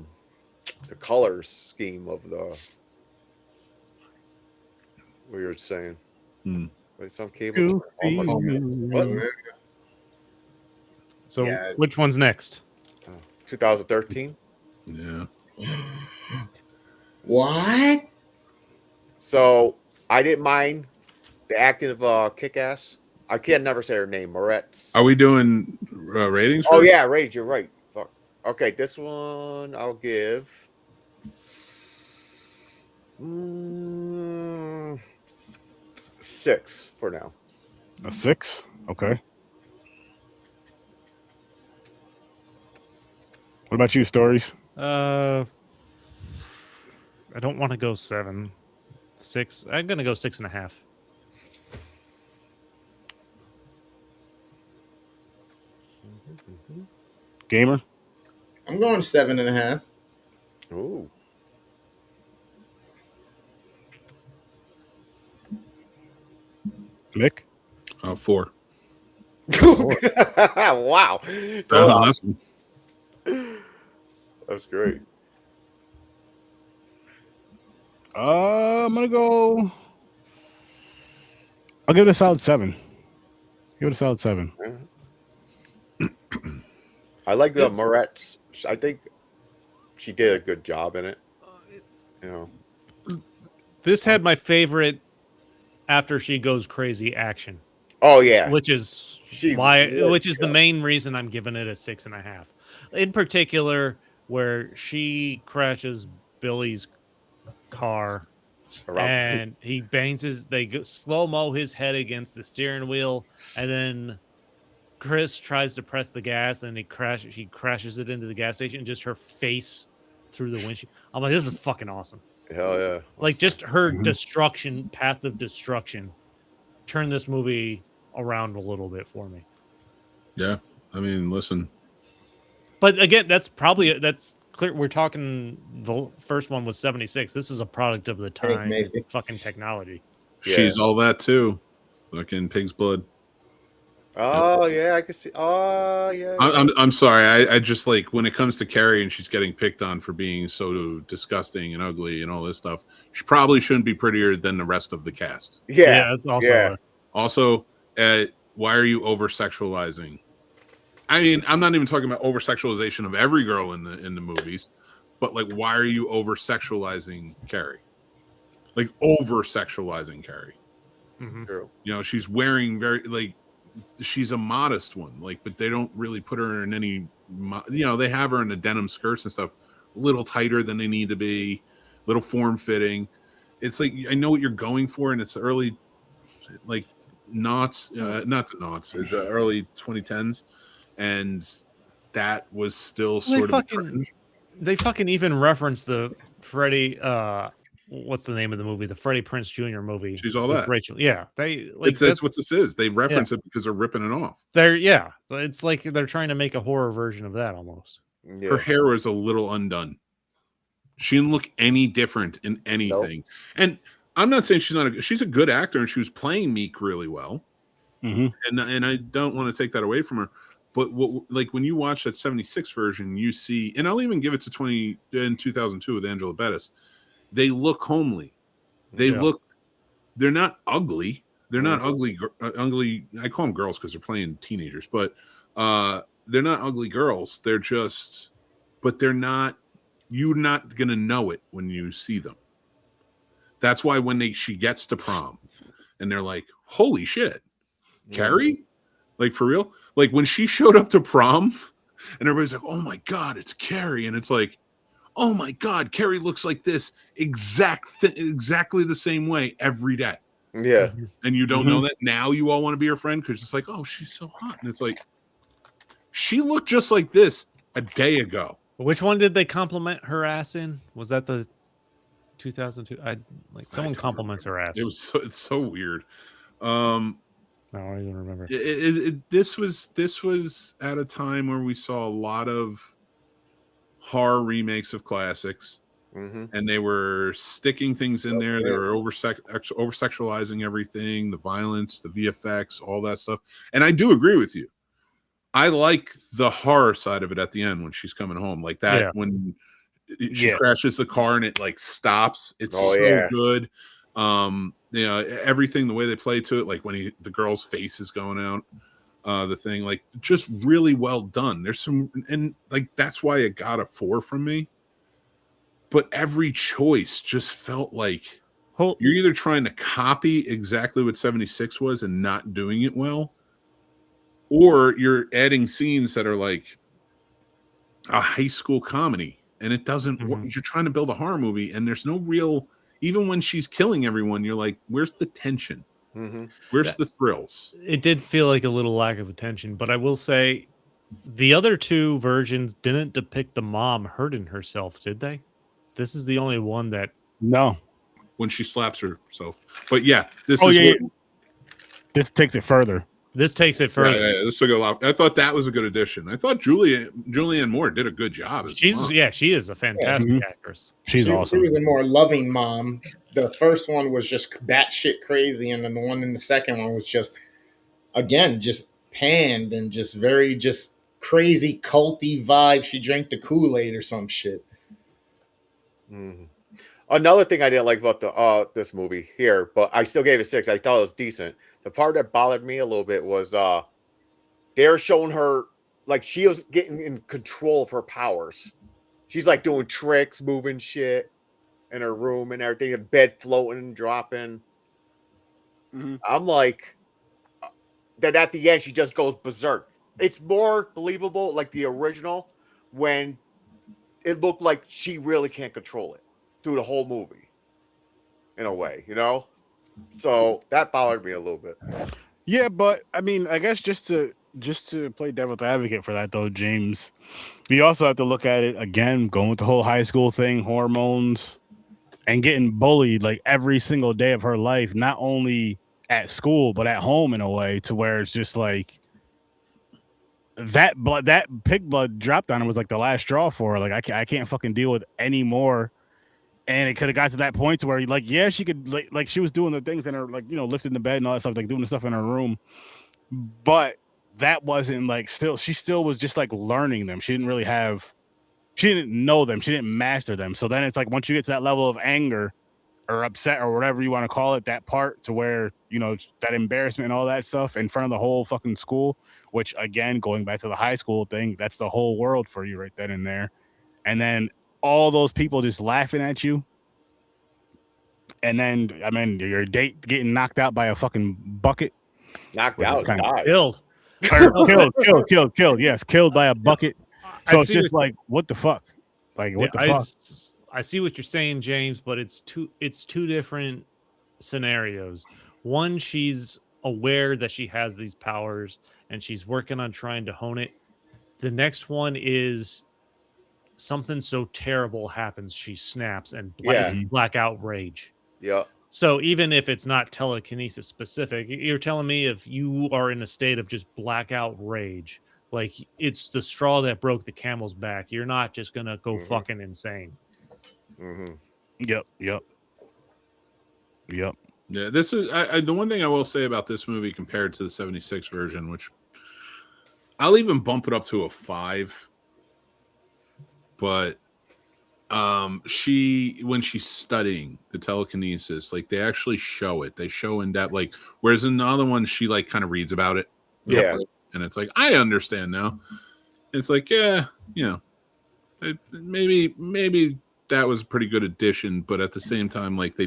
colors scheme of the. What you were saying? Wait, some cable. Oh my God. What? So Yeah. which one's next? 2013. Yeah. What? So I didn't mind the acting of Kick-Ass. I can never say her name. Moretz. Are we doing ratings? Oh first? yeah, Rage. You're right. Fuck. Okay, this one I'll give. 6 for now. A 6. Okay. What about you, Stories? I don't want to go 7, 6. I'm gonna go 6.5. Gamer? I'm going 7.5. Ooh. Mick? 4. Wow. That's That's great. I'm gonna go. I'll give it a solid 7. Give it a solid 7. I like the Moretz. I think she did a good job in it. You know. This had my favorite after she goes crazy action, Oh yeah. which is the main reason I'm giving it a 6.5. In particular, where she crashes Billy's car and he bangs they slow-mo his head against the steering wheel, and then Chris tries to press the gas and he crashes it into the gas station, and just her face through the windshield. I'm like, this is fucking awesome. Hell yeah. Like, just her path of destruction turned this movie around a little bit for me. Yeah. I mean, listen. But again, that's clear. We're talking the first one was 76. This is a product of the time. Macy. Fucking technology. She's all that too. Fucking pig's blood. Oh yeah, I can see. Oh yeah. I'm sorry. I just like when it comes to Carrie and she's getting picked on for being so disgusting and ugly and all this stuff. She probably shouldn't be prettier than the rest of the cast. Yeah, that's also. yeah. Also, why are you over sexualizing? I mean, I'm not even talking about over sexualization of every girl in the movies, but like, why are you over sexualizing Carrie? Like over sexualizing Carrie. True. You know, she's wearing very like. She's a modest one, like, but they don't really put her in any, you know, they have her in the denim skirts and stuff, a little tighter than they need to be, little form fitting. It's like, I know what you're going for, and it's early, like, not the knots, it's early 2010s, and that was still sort of a trend. They fucking even reference the Freddie, what's the name of the movie? The Freddie Prinze Jr. movie. She's all that. Rachel. Yeah. They like that's what this is. They reference it because they're ripping it off. It's like they're trying to make a horror version of that almost. Yeah. Her hair was a little undone. She didn't look any different in anything. Nope. And I'm not saying she's a good actor, and she was playing Meek really well. And I don't want to take that away from her. But like when you watch that 76 version, you see, and I'll even give it to 2002 with Angela Bettis. They look homely. They're not ugly. They're not ugly. I call them girls because they're playing teenagers, but they're not ugly girls. They're just, but they're not. You're not gonna know it when you see them. That's why when she gets to prom, and they're like, "Holy shit, Carrie!" Like for real. Like when she showed up to prom, and everybody's like, "Oh my god, it's Carrie!" and it's like, oh my God, Carrie looks like this exactly the same way every day. Yeah. And you don't know that. Now you all want to be her friend because it's like, oh, she's so hot. And it's like, she looked just like this a day ago. Which one did they compliment her ass in? Was that the 2002? Someone compliments her ass. It's so weird. No, I don't even remember. This was at a time where we saw a lot of horror remakes of classics, and they were sticking things in there. They were over sexualizing everything, the violence, the VFX, all that stuff. And I do agree with you. I like the horror side of it at the end when she's coming home, like that when she crashes the car and it like stops. It's good. You know, everything, the way they play to it, like when the girl's face is going out. The thing, like, just really well done. There's some, and like that's why it got a 4 from me. But every choice just felt like you're either trying to copy exactly what 76 was and not doing it well, or you're adding scenes that are like a high school comedy, and it doesn't work. You're trying to build a horror movie, and there's no real. Even when she's killing everyone, you're like, where's the tension? Where's the thrills? It did feel like a little lack of attention, but I will say the other two versions didn't depict the mom hurting herself, did they? This is the only one that when she slaps herself. But yeah, this takes it further. This takes it further. Yeah, this took a lot. I thought that was a good addition. I thought Julianne Moore did a good job. She is a fantastic actress. She's awesome. She was a more loving mom. The first one was just batshit crazy, and then the one in the second one was just panned and just very crazy culty vibe. She drank the Kool-Aid or some shit. Another thing I didn't like about this movie here, but I still gave it 6. I thought it was decent. The part that bothered me a little bit was they're showing her like she was getting in control of her powers. She's like doing tricks, moving shit in her room and everything, a bed floating and dropping. I'm like, that at the end she just goes berserk. It's more believable, like the original, when it looked like she really can't control it through the whole movie, in a way, you know. So that bothered me a little bit. Yeah, but I mean, I guess just to play devil's advocate for that though, James, we also have to look at it again, going with the whole high school thing, hormones, and getting bullied like every single day of her life, not only at school but at home in a way, to where it's just like that pig blood dropped on her was like the last straw for her. Like I can't fucking deal with any more. And it could have got to that point to where, like, yeah, she could, like she was doing the things in her, like, you know, lifting the bed and all that stuff, like doing the stuff in her room. But that wasn't like she still was just like learning them. She didn't know them. She didn't master them. So then it's like once you get to that level of anger or upset or whatever you want to call it, that part to where, you know, that embarrassment and all that stuff in front of the whole fucking school, which again, going back to the high school thing, that's the whole world for you right then and there. And then all those people just laughing at you. And then, I mean, your date getting knocked out by a fucking bucket. Knocked out, died. Killed. Killed. Yes, killed by a bucket. So it's just like, what the fuck? Like, what the fuck? I see what you're saying, James, but it's two different scenarios. One, she's aware that she has these powers and she's working on trying to hone it. The next one is something so terrible happens, she snaps and it's blackout rage. Yeah. So even if it's not telekinesis specific, you're telling me if you are in a state of just blackout rage, like it's the straw that broke the camel's back, you're not just gonna go fucking insane. Yep. Yeah, this is the one thing I will say about this movie compared to the 76 version, which I'll even bump it up to a 5. But when she's studying the telekinesis, like they actually show it. They show in depth, like whereas another one she like kind of reads about it. Yeah. And it's like, I understand now. It's like, yeah, you know, maybe that was a pretty good addition, but at the same time, like they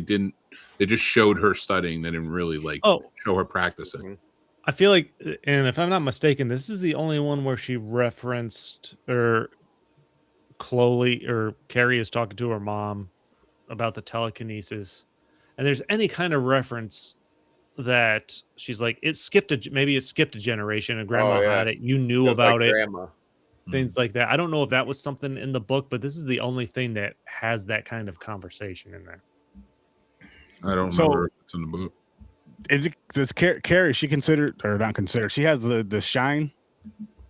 just showed her studying. They didn't really like show her practicing. I feel like, and if I'm not mistaken, this is the only one where she referenced or Chloe or Carrie is talking to her mom about the telekinesis, and there's any kind of reference that she's like, maybe it skipped a generation and grandma had it, you knew about it, grandma. Things like that. I don't know if that was something in the book, but this is the only thing that has that kind of conversation in there. I don't remember if it's in the book. Does Carrie, she considered or not considered, she has the shine,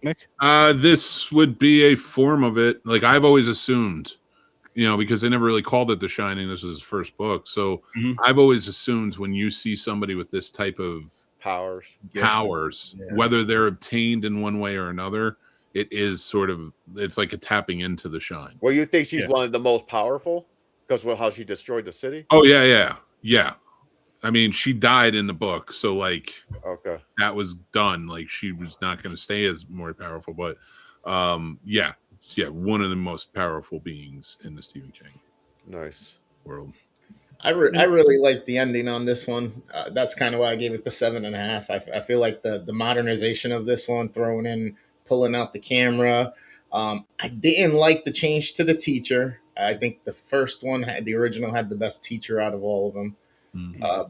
Nick? This would be a form of it. Like I've always assumed, you know, because they never really called it The Shining. This was his first book. So I've always assumed when you see somebody with this type of powers, whether they're obtained in one way or another, it is sort of, it's like a tapping into the shine. Well, you think she's one of the most powerful because of how she destroyed the city? Oh, yeah. I mean, she died in the book, so like, that was done. Like, she was not going to stay as more powerful, but yeah, one of the most powerful beings in the Stephen King world. I really like the ending on this one. That's kind of why I gave it the 7.5. I feel like the modernization of this one, pulling out the camera. I didn't like the change to the teacher. I think the first one the original had the best teacher out of all of them.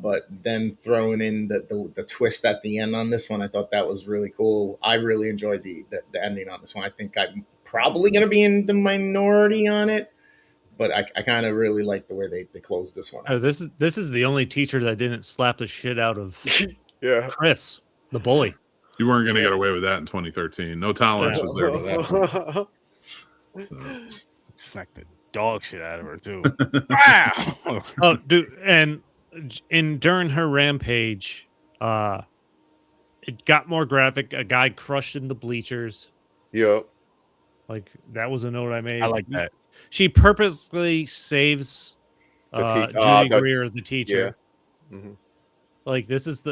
But then throwing in the twist at the end on this one, I thought that was really cool. I really enjoyed the ending on this one. I think I'm probably going to be in the minority on it, but I kind of really like the way they closed this one. This is the only teacher that didn't slap the shit out of Chris, the bully. You weren't going to get away with that in 2013. No tolerance was there for that. So. Smacked the dog shit out of her too. Wow. Oh, dude, and during her rampage, it got more graphic. A guy crushed in the bleachers. Yep. Like that was a note I made. I like that. She purposely saves Judy Greer, the teacher. Yeah. Mm-hmm. Like this is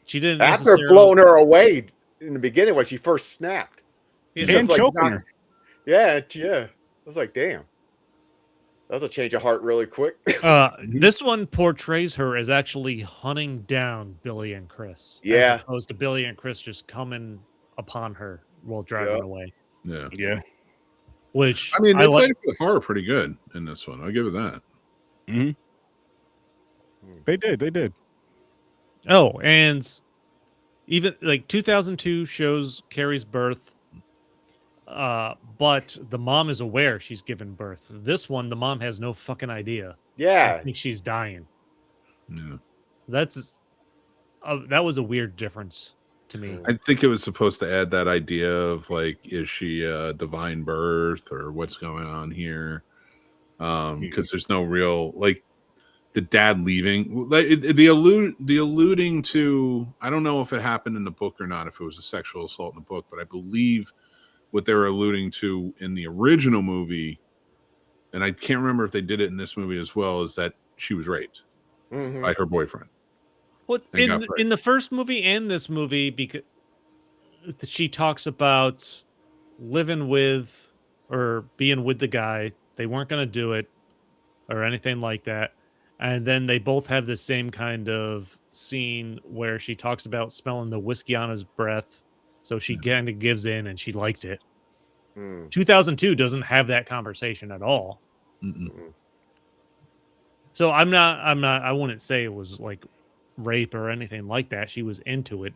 she didn't after blowing her away in the beginning when she first snapped. And choking her. Yeah. I was like, damn. That was a change of heart really quick. This one portrays her as actually hunting down Billy and Chris. Yeah. As opposed to Billy and Chris just coming upon her while driving away. Yeah. Which I mean, they played it with horror pretty good in this one. I'll give it that. Mm-hmm. They did. Oh, and even like 2002 shows Carrie's birth. But the mom is aware she's given birth. This one, the mom has no fucking idea. Yeah. I think she's dying. Yeah. So that was a weird difference to me. I think it was supposed to add that idea of like, is she a divine birth or what's going on here? Because there's no real like the dad leaving. The alluding to, I don't know if it happened in the book or not, if it was a sexual assault in the book, but I believe what they were alluding to in the original movie, and I can't remember if they did it in this movie as well, is that she was raped by her boyfriend. What in the first movie and this movie, because she talks about living with or being with the guy, they weren't going to do it or anything like that, and then they both have the same kind of scene where she talks about smelling the whiskey on his breath, so she kind of gives in and she liked it. 2002 doesn't have that conversation at all. So I wouldn't say it was like rape or anything like that. She was into it.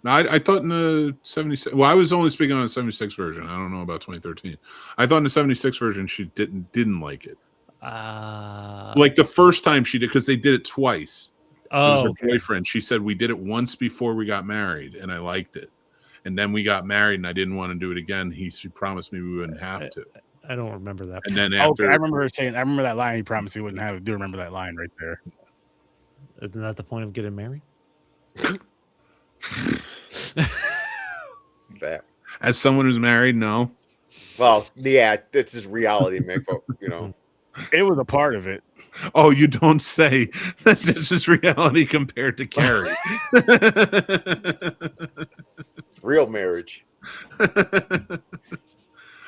I thought in the 76, well, I was only speaking on the 76 version. I don't know about 2013. I thought in the 76 version she didn't like it. Like the first time she did, because they did it twice. It was her boyfriend. She said, we did it once before we got married and I liked it. And then we got married and I didn't want to do it again. She promised me we wouldn't have to. I don't remember that. And then after, I remember her saying, I remember that line. He promised he wouldn't have it. I do remember that line right there. Isn't that the point of getting married? That. As someone who's married, no. Well, yeah, this is reality, Mick. But, you know, it was a part of it. Oh, you don't say that this is reality compared to Carrie. Real marriage.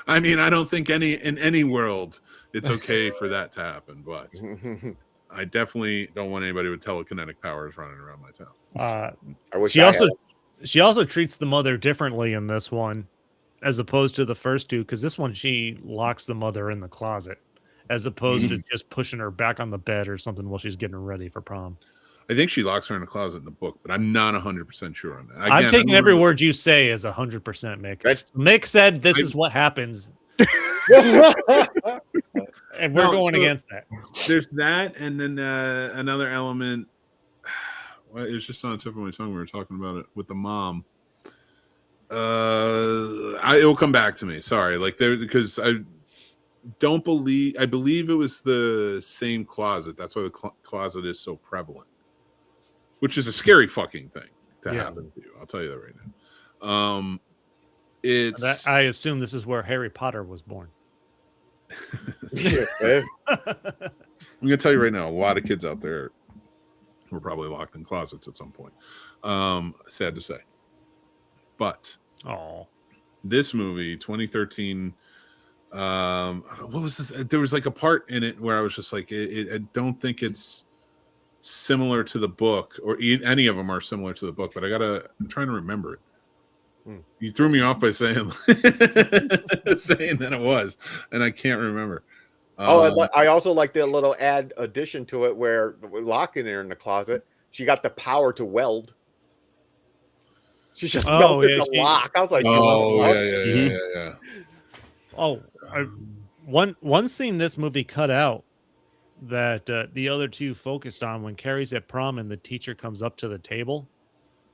I mean, I don't think in any world it's okay for that to happen, but I definitely don't want anybody with telekinetic powers running around my town. I wish she also treats the mother differently in this one, as opposed to the first two, because this one she locks the mother in the closet, as opposed to just pushing her back on the bed or something while she's getting ready for prom. I think she locks her in a closet in the book, but I'm not 100% sure on that. Again, I'm taking every word you say as 100%, Mick. Mick said this is what happens. And we're going against that. There's that, and then another element. Well, it was just on the tip of my tongue. We were talking about it with the mom. It will come back to me. Sorry, because I don't believe. I believe it was the same closet. That's why the closet is so prevalent, which is a scary fucking thing to happen to you. I'll tell you that right now. I assume this is where Harry Potter was born. I'm gonna tell you right now, a lot of kids out there were probably locked in closets at some point. Sad to say. But this movie, 2013, what was this? There was like a part in it where I was just like, I don't think it's similar to the book, or any of them are similar to the book, but I'm trying to remember it. You threw me off by saying that it was, and I can't remember. I also like the little addition to it where locking her in the closet, she got the power to weld. She just melted the lock. I was like, yeah. Oh, one scene this movie cut out that the other two focused on when Carrie's at prom and the teacher comes up to the table,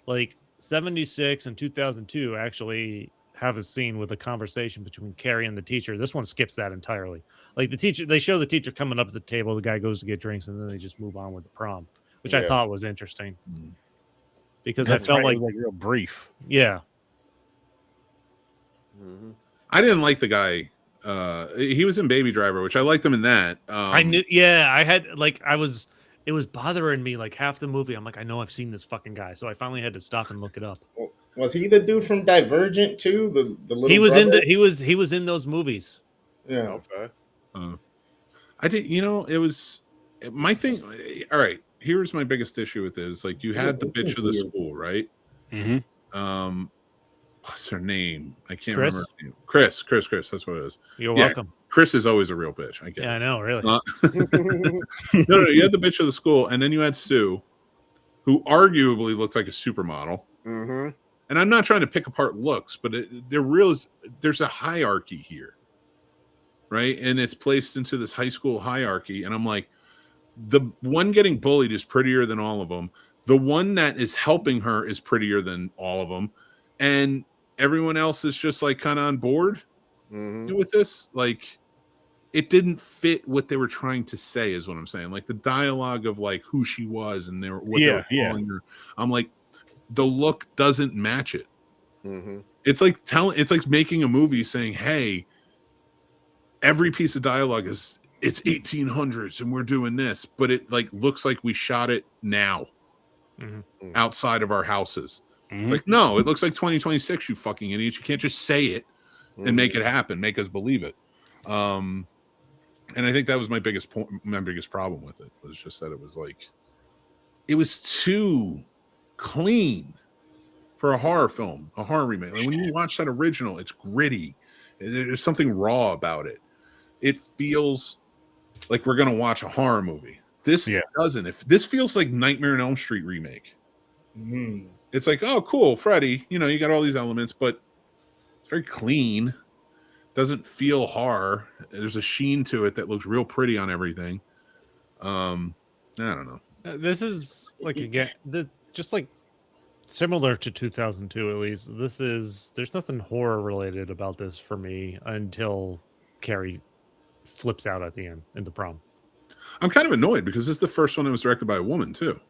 like 76 and 2002 actually have a scene with a conversation between Carrie and the teacher. This one skips that entirely. Like they show the teacher coming up to the table, the guy goes to get drinks, and then they just move on with the prom, which I thought was interesting. Because I felt like real brief. Yeah. I didn't like the guy. He was in Baby Driver, which I liked him in that. I knew. Yeah, I had it was bothering me like half the movie. I'm like, I know I've seen this fucking guy, so I finally had to stop and look it up. Was he the dude from Divergent too? The little he was brother? he was in those movies. Yeah. Okay. I did. It was my thing. All right. Here's my biggest issue with this. Like, you had the bitch of the school, right? What's her name? I can't remember her name. Chris. That's what it is. You're welcome. Chris is always a real bitch. I get it. I know, really. No, you had the bitch of the school, and then you had Sue, who arguably looked like a supermodel. And I'm not trying to pick apart looks, but there's a hierarchy here, right? And it's placed into this high school hierarchy, and I'm like, the one getting bullied is prettier than all of them. The one that is helping her is prettier than all of them, and everyone else is just like kind of on board with this. Like, it didn't fit what they were trying to say, is what I'm saying. Like the dialogue of like who she was and they were calling her. I'm like, the look doesn't match it. It's like making a movie saying, hey, every piece of dialogue is it's 1800s and we're doing this, but it like looks like we shot it now outside of our houses. It's like, no, it looks like 2026, you fucking idiots. You can't just say it and make it happen, make us believe it. And I think that was my biggest problem with it, was just that it was like, it was too clean for a horror film, a horror remake. Like when you watch that original, it's gritty. There's something raw about it. It feels like we're gonna watch a horror movie. This doesn't. If this feels like Nightmare on Elm Street remake, it's like, oh, cool, Freddy. You know, you got all these elements, but it's very clean. Doesn't feel horror. There's a sheen to it that looks real pretty on everything. I don't know. This is like, again, just like similar to 2002, at least. There's nothing horror related about this for me until Carrie flips out at the end in the prom. I'm kind of annoyed because this is the first one that was directed by a woman too.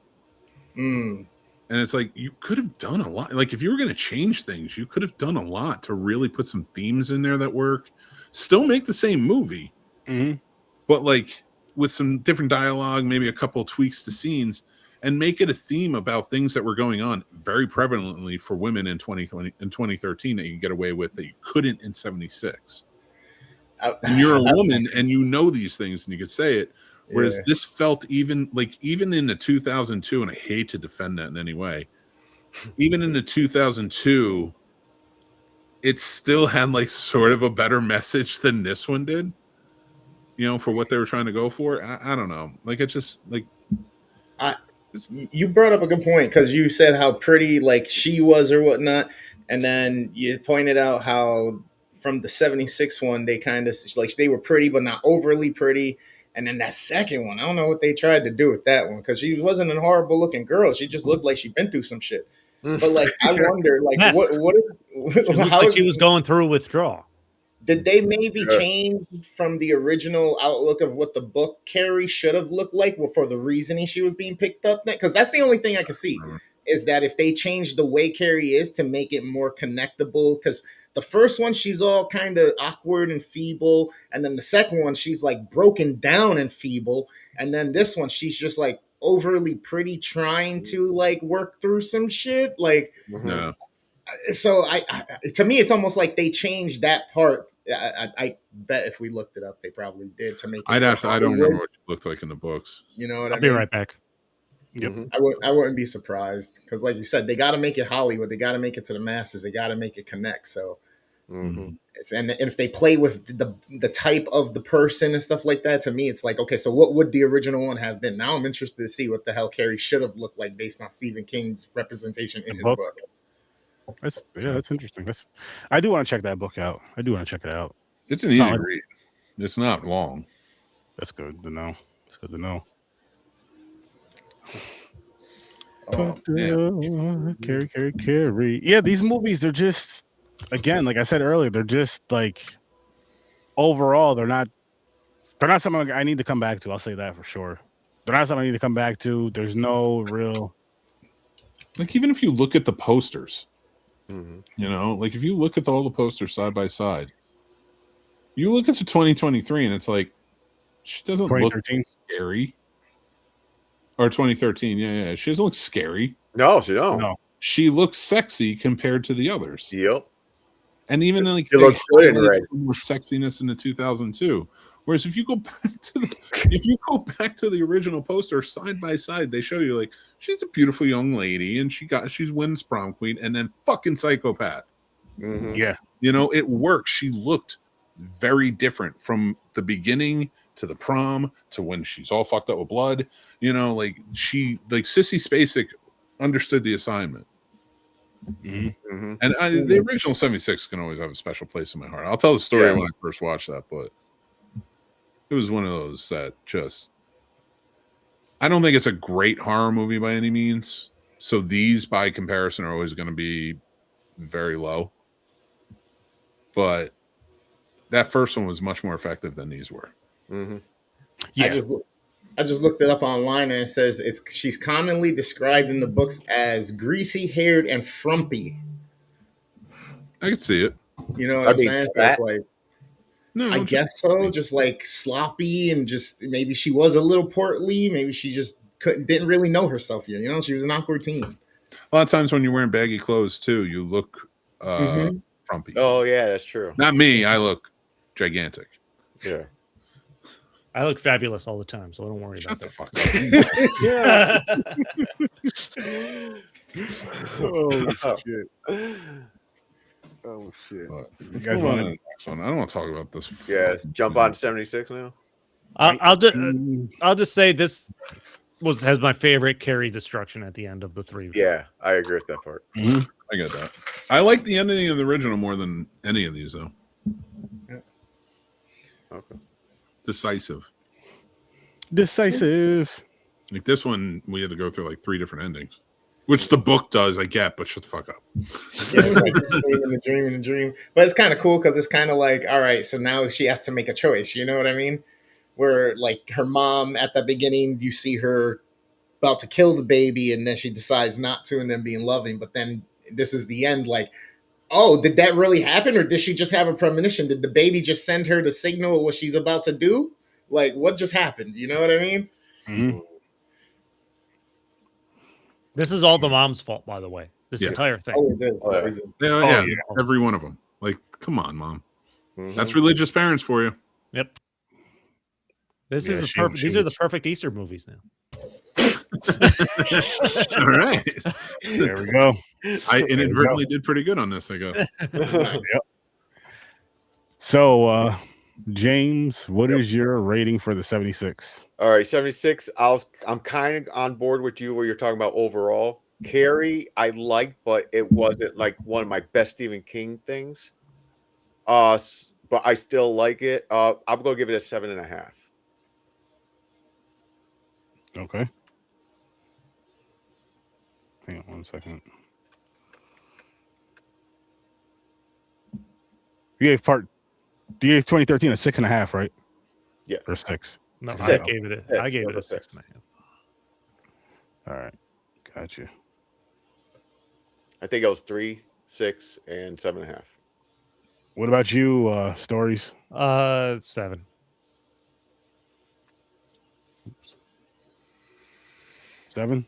And it's like, you could have done a lot. Like, if you were going to change things, you could have done a lot to really put some themes in there that work. Still make the same movie, but like with some different dialogue, maybe a couple of tweaks to scenes, and make it a theme about things that were going on very prevalently for women in 2020 and 2013 that you can get away with that you couldn't in 76. And you're a woman and you know these things and you could say it. Whereas this felt even in the 2002, and I hate to defend that in any way, even in the 2002, it still had like sort of a better message than this one did, you know, for what they were trying to go for. I don't know. Like, it just like, you brought up a good point, because you said how pretty like she was or whatnot. And then you pointed out how from the 76 one, they kind of like, they were pretty, but not overly pretty. And then that second one, I don't know what they tried to do with that one, because she wasn't a horrible looking girl. She just looked like she'd been through some shit. But like, I wonder, like, how she was going through a withdrawal. Did they maybe change from the original outlook of what the book Carrie should have looked like for the reasoning she was being picked up? Because that's the only thing I can see, is that if they change the way Carrie is to make it more connectable, because the first one, she's all kind of awkward and feeble. And then the second one, she's like broken down and feeble. And then this one, she's just like overly pretty, trying to like work through some shit. Like, so to me, it's almost like they changed that part. I bet if we looked it up, they probably did to make it. I don't remember what it looked like in the books. You know what I mean? I'll be right back. Yep. I wouldn't be surprised, because like you said, they got to make it Hollywood. They got to make it to the masses. They got to make it connect. So it's, and if they play with the type of the person and stuff like that, to me, it's like, okay, so what would the original one have been? Now I'm interested to see what the hell Carrie should have looked like based on Stephen King's representation in his book. That's interesting. I do want to check that book out. I do want to check it out. It's an easy read. It's not long. That's good to know. It's good to know. Carrie. Yeah, these movies, they're just, again, like I said earlier, they're just like, overall, they're not something I need to come back to. I'll say that for sure. They're not something I need to come back to. There's no real, like, even if you look at the posters, you know, like if you look at all the posters side by side, you look at the 2023 and it's like, she doesn't look scary. Or 2013, yeah. She doesn't look scary. No, she don't. No. She looks sexy compared to the others. Yep. And even like she looks good in red. More sexiness in the 2002. Whereas if you go back to the original poster side by side, they show you like she's a beautiful young lady and she's wins prom queen and then fucking psychopath. Yeah. You know, it works. She looked very different from the beginning to the prom to when she's all fucked up with blood. You know, like Sissy Spacek understood the assignment. And the original 76 can always have a special place in my heart. I'll tell the story when I first watched that, but it was one of those that just I don't think it's a great horror movie by any means. So these, by comparison, are always going to be very low. But that first one was much more effective than these were. Mm-hmm. Yeah. I just looked it up online, and it says she's commonly described in the books as greasy-haired and frumpy. I could see it. You know what I'm saying? So it's like, No, I guess so. Just like sloppy, and just maybe she was a little portly. Maybe she just didn't really know herself yet. You know, she was an awkward teen. A lot of times when you're wearing baggy clothes too, you look frumpy. Oh yeah, that's true. Not me. I look gigantic. Yeah. I look fabulous all the time, so don't worry Shut about the that. fuck up. Oh shit. Oh shit. Let's You guys move on want to the next one. I don't want to talk about this. Yeah. fucking Jump thing. on 76 now. I'll just say this has my favorite Carrie destruction at the end of the 3. Yeah, I agree with that part. Mhm. I get that. I like the ending of the original more than any of these, though. Okay. Decisive. Decisive. Like this one, we had to go through like 3 different endings, which the book does. I get, but shut the fuck up. Yeah, it's like the dream. But it's kind of cool because it's kind of like, all right, so now she has to make a choice. You know what I mean? Where like her mom at the beginning, you see her about to kill the baby, and then she decides not to, and then being loving. But then this is the end. Like, oh, did that really happen, or did she just have a premonition? Did the baby just send her the signal what she's about to do? Like, what just happened? You know what I mean? Mhm. This is all the mom's fault, by the way. This Yeah. entire thing. Always is. Oh, yeah. Always is. Yeah, yeah. every one of them. Like, come on, mom. Mhm. That's religious parents for you. Yep. This Yeah, is the she- perfect. she These are the was- perfect Easter movies now. All right. There we go. I inadvertently did pretty good on this, I guess. So, James, what is your rating for the 76? All right, 76. I'm kind of on board with you where you're talking about overall. Carrie, I liked, but it wasn't like one of my best Stephen King things. But I still like it. I'm gonna give it a 7.5. Okay. Hang on 1 second. You gave 2013 a 6.5, right? Yeah. Or 6. No, I Six. gave it a. Six. I gave it Number a six. 6.5. All right. Gotcha. I think it was 3, 6, and 7.5. What about you, Stories? 7. Oops. 7?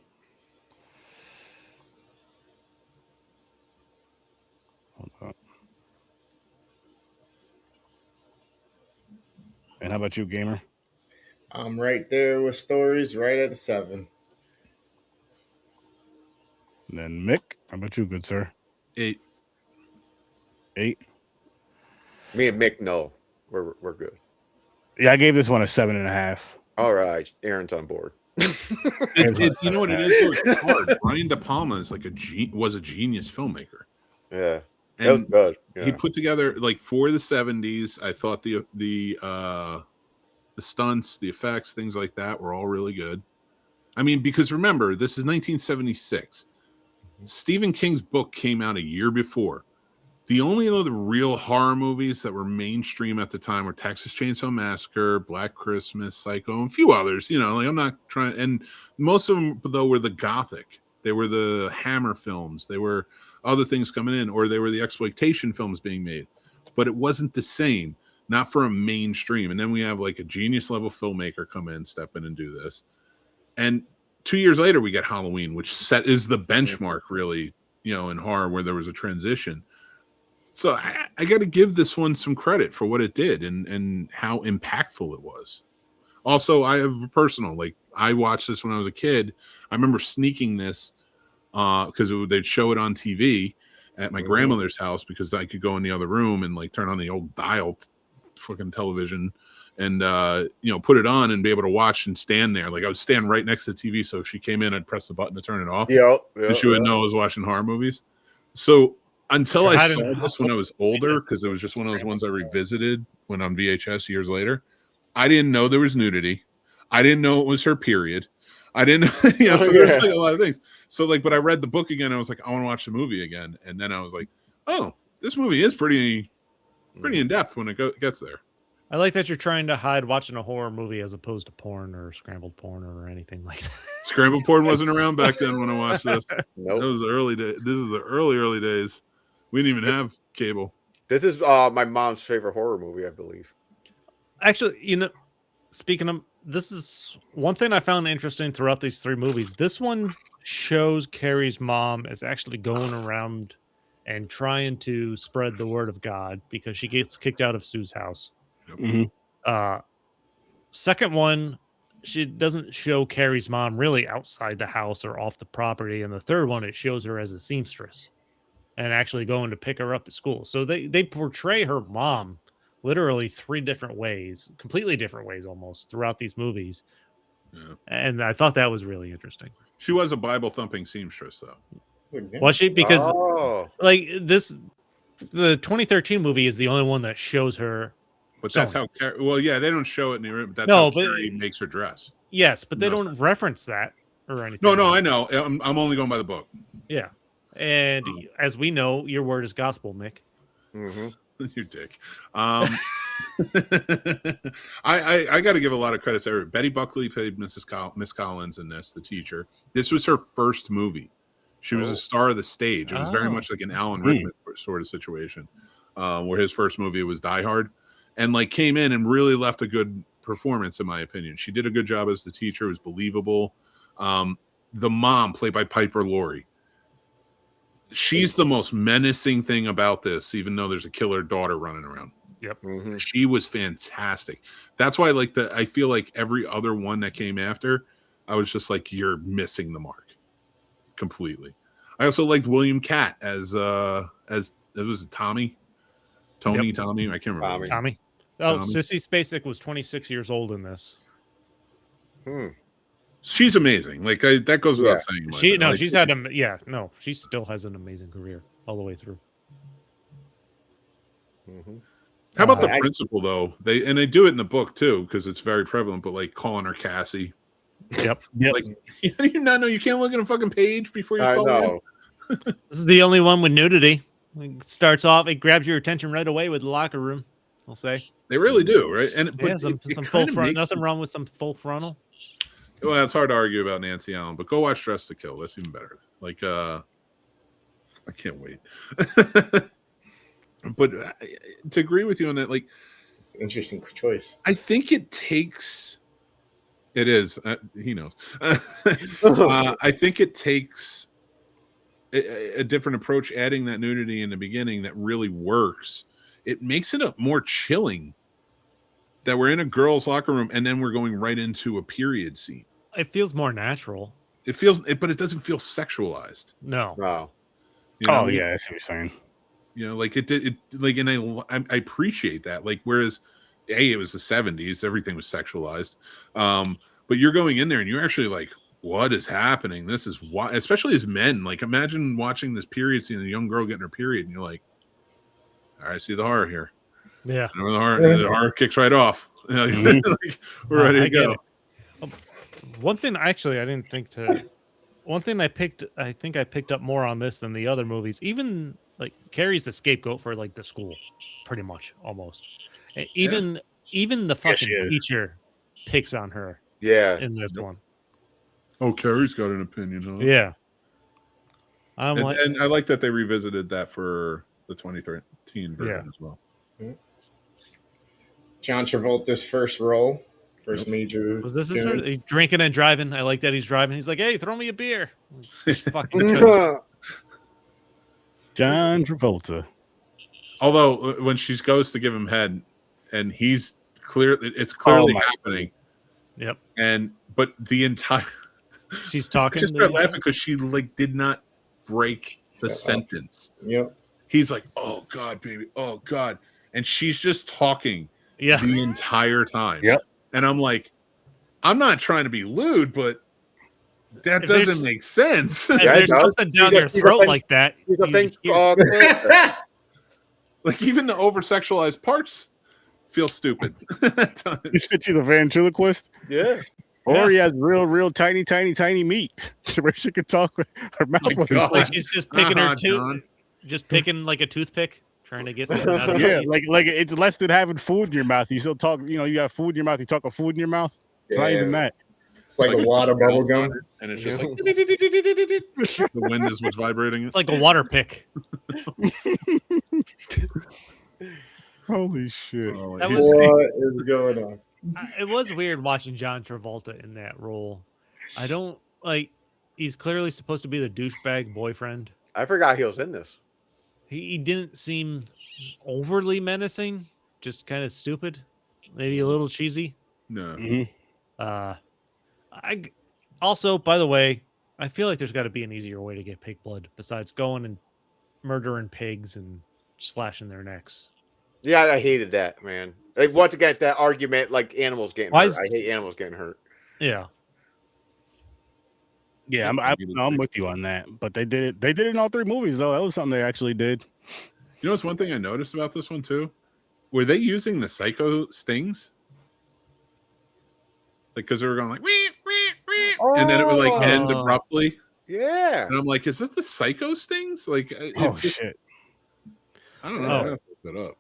Hold on. And how about you, Gamer? I'm right there with Stories, right at the 7. And then Mick, how about you, good sir? 8. 8? Me and Mick, no, we're good. Yeah, I gave this one a 7.5. All right, Aaron's on board. You know what it is? Though? It's hard. Brian De Palma is like was a genius filmmaker. Yeah, that was And good. Yeah. he put together like for the 70s. I thought the stunts, the effects, things like that were all really good. I mean, because remember, this is 1976. Stephen King's book came out a year before. The only other real horror movies that were mainstream at the time were Texas Chainsaw Massacre, Black Christmas, Psycho, and a few others. You know, like I'm not trying. And most of them, though, were the Gothic. They were the Hammer films. They were other things coming in, or they were the exploitation films being made. But it wasn't the same, not for a mainstream. And then we have like a genius level filmmaker come in, step in, and do this. And 2 years later, we get Halloween, which is the benchmark, really, you know, in horror where there was a transition. So I got to give this one some credit for what it did and how impactful it was. Also, I have a personal, like, I watched this when I was a kid. I remember sneaking this because they'd show it on TV at my grandmother's house because I could go in the other room and like turn on the old dial fucking television and you know, put it on and be able to watch and stand there. Like I would stand right next to the TV, so if she came in, I'd press the button to turn it off. And she would know I was watching horror movies. So until I saw this when I was older, because it was just one of those ones I revisited when on VHS years later, I didn't know there was nudity. I didn't know it was her period. I didn't. Yeah, so there's like a lot of things. So like, but I read the book again. I was like, I want to watch the movie again, and then I was like, oh, this movie is pretty in depth when it gets there. I like that you're trying to hide watching a horror movie as opposed to porn or scrambled porn or anything like that. Scrambled porn wasn't around back then when I watched this. Nope. That was the early day. This is the early days. We didn't even have cable. This is my mom's favorite horror movie, I believe. Actually, you know, speaking of, this is one thing I found interesting throughout these 3 movies. This one shows Carrie's mom is actually going around and trying to spread the word of God because she gets kicked out of Sue's house. Mm-hmm. Second one, she doesn't show Carrie's mom really outside the house or off the property. And the third one, it shows her as a seamstress and actually going to pick her up at school. So they portray her mom literally 3 different ways, completely different ways almost throughout these movies. Yeah. And I thought that was really interesting. She was a Bible thumping seamstress, though. Was she? Because like the 2013 movie is the only one that shows her. But that's how. Well, yeah, they don't show it in the room. That's how Carrie makes her dress. Yes, but they don't reference that or anything. No, I know. I'm only going by the book. Yeah, and as we know, your word is gospel, Mick. Mm-hmm. You dick. I got to give a lot of credit to everyone. Betty Buckley played Miss Collins in this, the teacher. This was her first movie. She was a star of the stage. It was very much like an Alan Rickman sort of situation, where his first movie was Die Hard, and like came in and really left a good performance, in my opinion. She did a good job as the teacher. It was believable. The mom, played by Piper Laurie, she's the most menacing thing about this, even though there's a killer daughter running around. Yep. Mm-hmm. She was fantastic. That's why I feel like every other one that came after, I was just like, you're missing the mark completely. I also liked William Catt as it was Tommy. Tony, yep. Tommy, I can't remember. Tommy. Oh, Tommy. Sissy Spacek was 26 years old in this. She's amazing. Like that goes without saying. She still has an amazing career all the way through. Mm-hmm. How about the principal though? They do it in the book too because it's very prevalent. But like calling her Cassie. Yep. Like you not know you can't look at a fucking page before you call her. This is the only one with nudity. It starts off, it grabs your attention right away with the locker room. I'll say they really do, right? And some full front. Nothing wrong with some full frontal. Well, it's hard to argue about Nancy Allen, but go watch Dress to Kill. That's even better. Like, I can't wait. But to agree with you on that, like, it's an interesting choice. I think it takes. It is. He knows. I think it takes a different approach, adding that nudity in the beginning that really works. It makes it more chilling that we're in a girls' locker room and then we're going right into a period scene. It feels more natural. But it doesn't feel sexualized. No. Wow. You know, yeah, that's what you're saying. You know, like and I appreciate that. Like, whereas, it was the 70s, everything was sexualized. But you're going in there and you're actually like, what is happening? This is why, especially as men. Like, imagine watching this period scene, a young girl getting her period, and you're like, all right, I see the horror here. Yeah. You know, the horror kicks right off. Mm-hmm. Like, we're ready to go. One thing I didn't think to. One thing I think I picked up more on this than the other movies. Even like Carrie's the scapegoat for like the school, pretty much almost. Even the fucking teacher picks on her. Yeah. In this one. Oh, Carrie's got an opinion, huh? Yeah. And I like that they revisited that for the 2013 version as well. John Travolta's first role, first major. Was this his first? He's drinking and driving. I like that he's driving. He's like, "Hey, throw me a beer." John Travolta. Although when she goes to give him head, and it's clearly happening. Yep. But the entire she's talking. I just started laughing because she like did not break the sentence. Yep. He's like, "Oh God, baby, oh God," and she's just talking. Yeah. The entire time. Yep. And I'm like, I'm not trying to be lewd, but that doesn't make sense. If there's something down their throat like that. Like even the over-sexualized parts feel stupid. You said she's a ventriloquist? Yeah. Or he has real tiny meat, so where she could talk with her mouth. My was God. Like she's just picking her John. just picking like a toothpick, trying to get something out of Yeah, it. like it's less than having food in your mouth. You still talk, you got food in your mouth. You talk of food in your mouth. It's not even that. It's like a water bubble gum. And it's just like the wind is what's vibrating it. It's like a water pick. Holy shit! Oh, That he's- was- What is going on? It was weird watching John Travolta in that role. I don't like. He's clearly supposed to be the douchebag boyfriend. I forgot he was in this. He didn't seem overly menacing, just kind of stupid, maybe a little cheesy. no. I also, by the way, I feel like there's got to be an easier way to get pig blood besides going and murdering pigs and slashing their necks. Yeah, I hated that, man. Like, once against that argument, like animals getting Why hurt. is- I hate animals getting hurt. Yeah. Yeah, I'm with you on that. But they did it. They did it in all three movies, though. That was something they actually did. You know what's one thing I noticed about this one too? Were they using the psycho stings? Like, because they were going like, wee, wee, wee, and then it would like end Oh. abruptly. Yeah. And I'm like, is this the psycho stings? Like, Oh it's just- shit! I don't know. Oh. I have to look that up.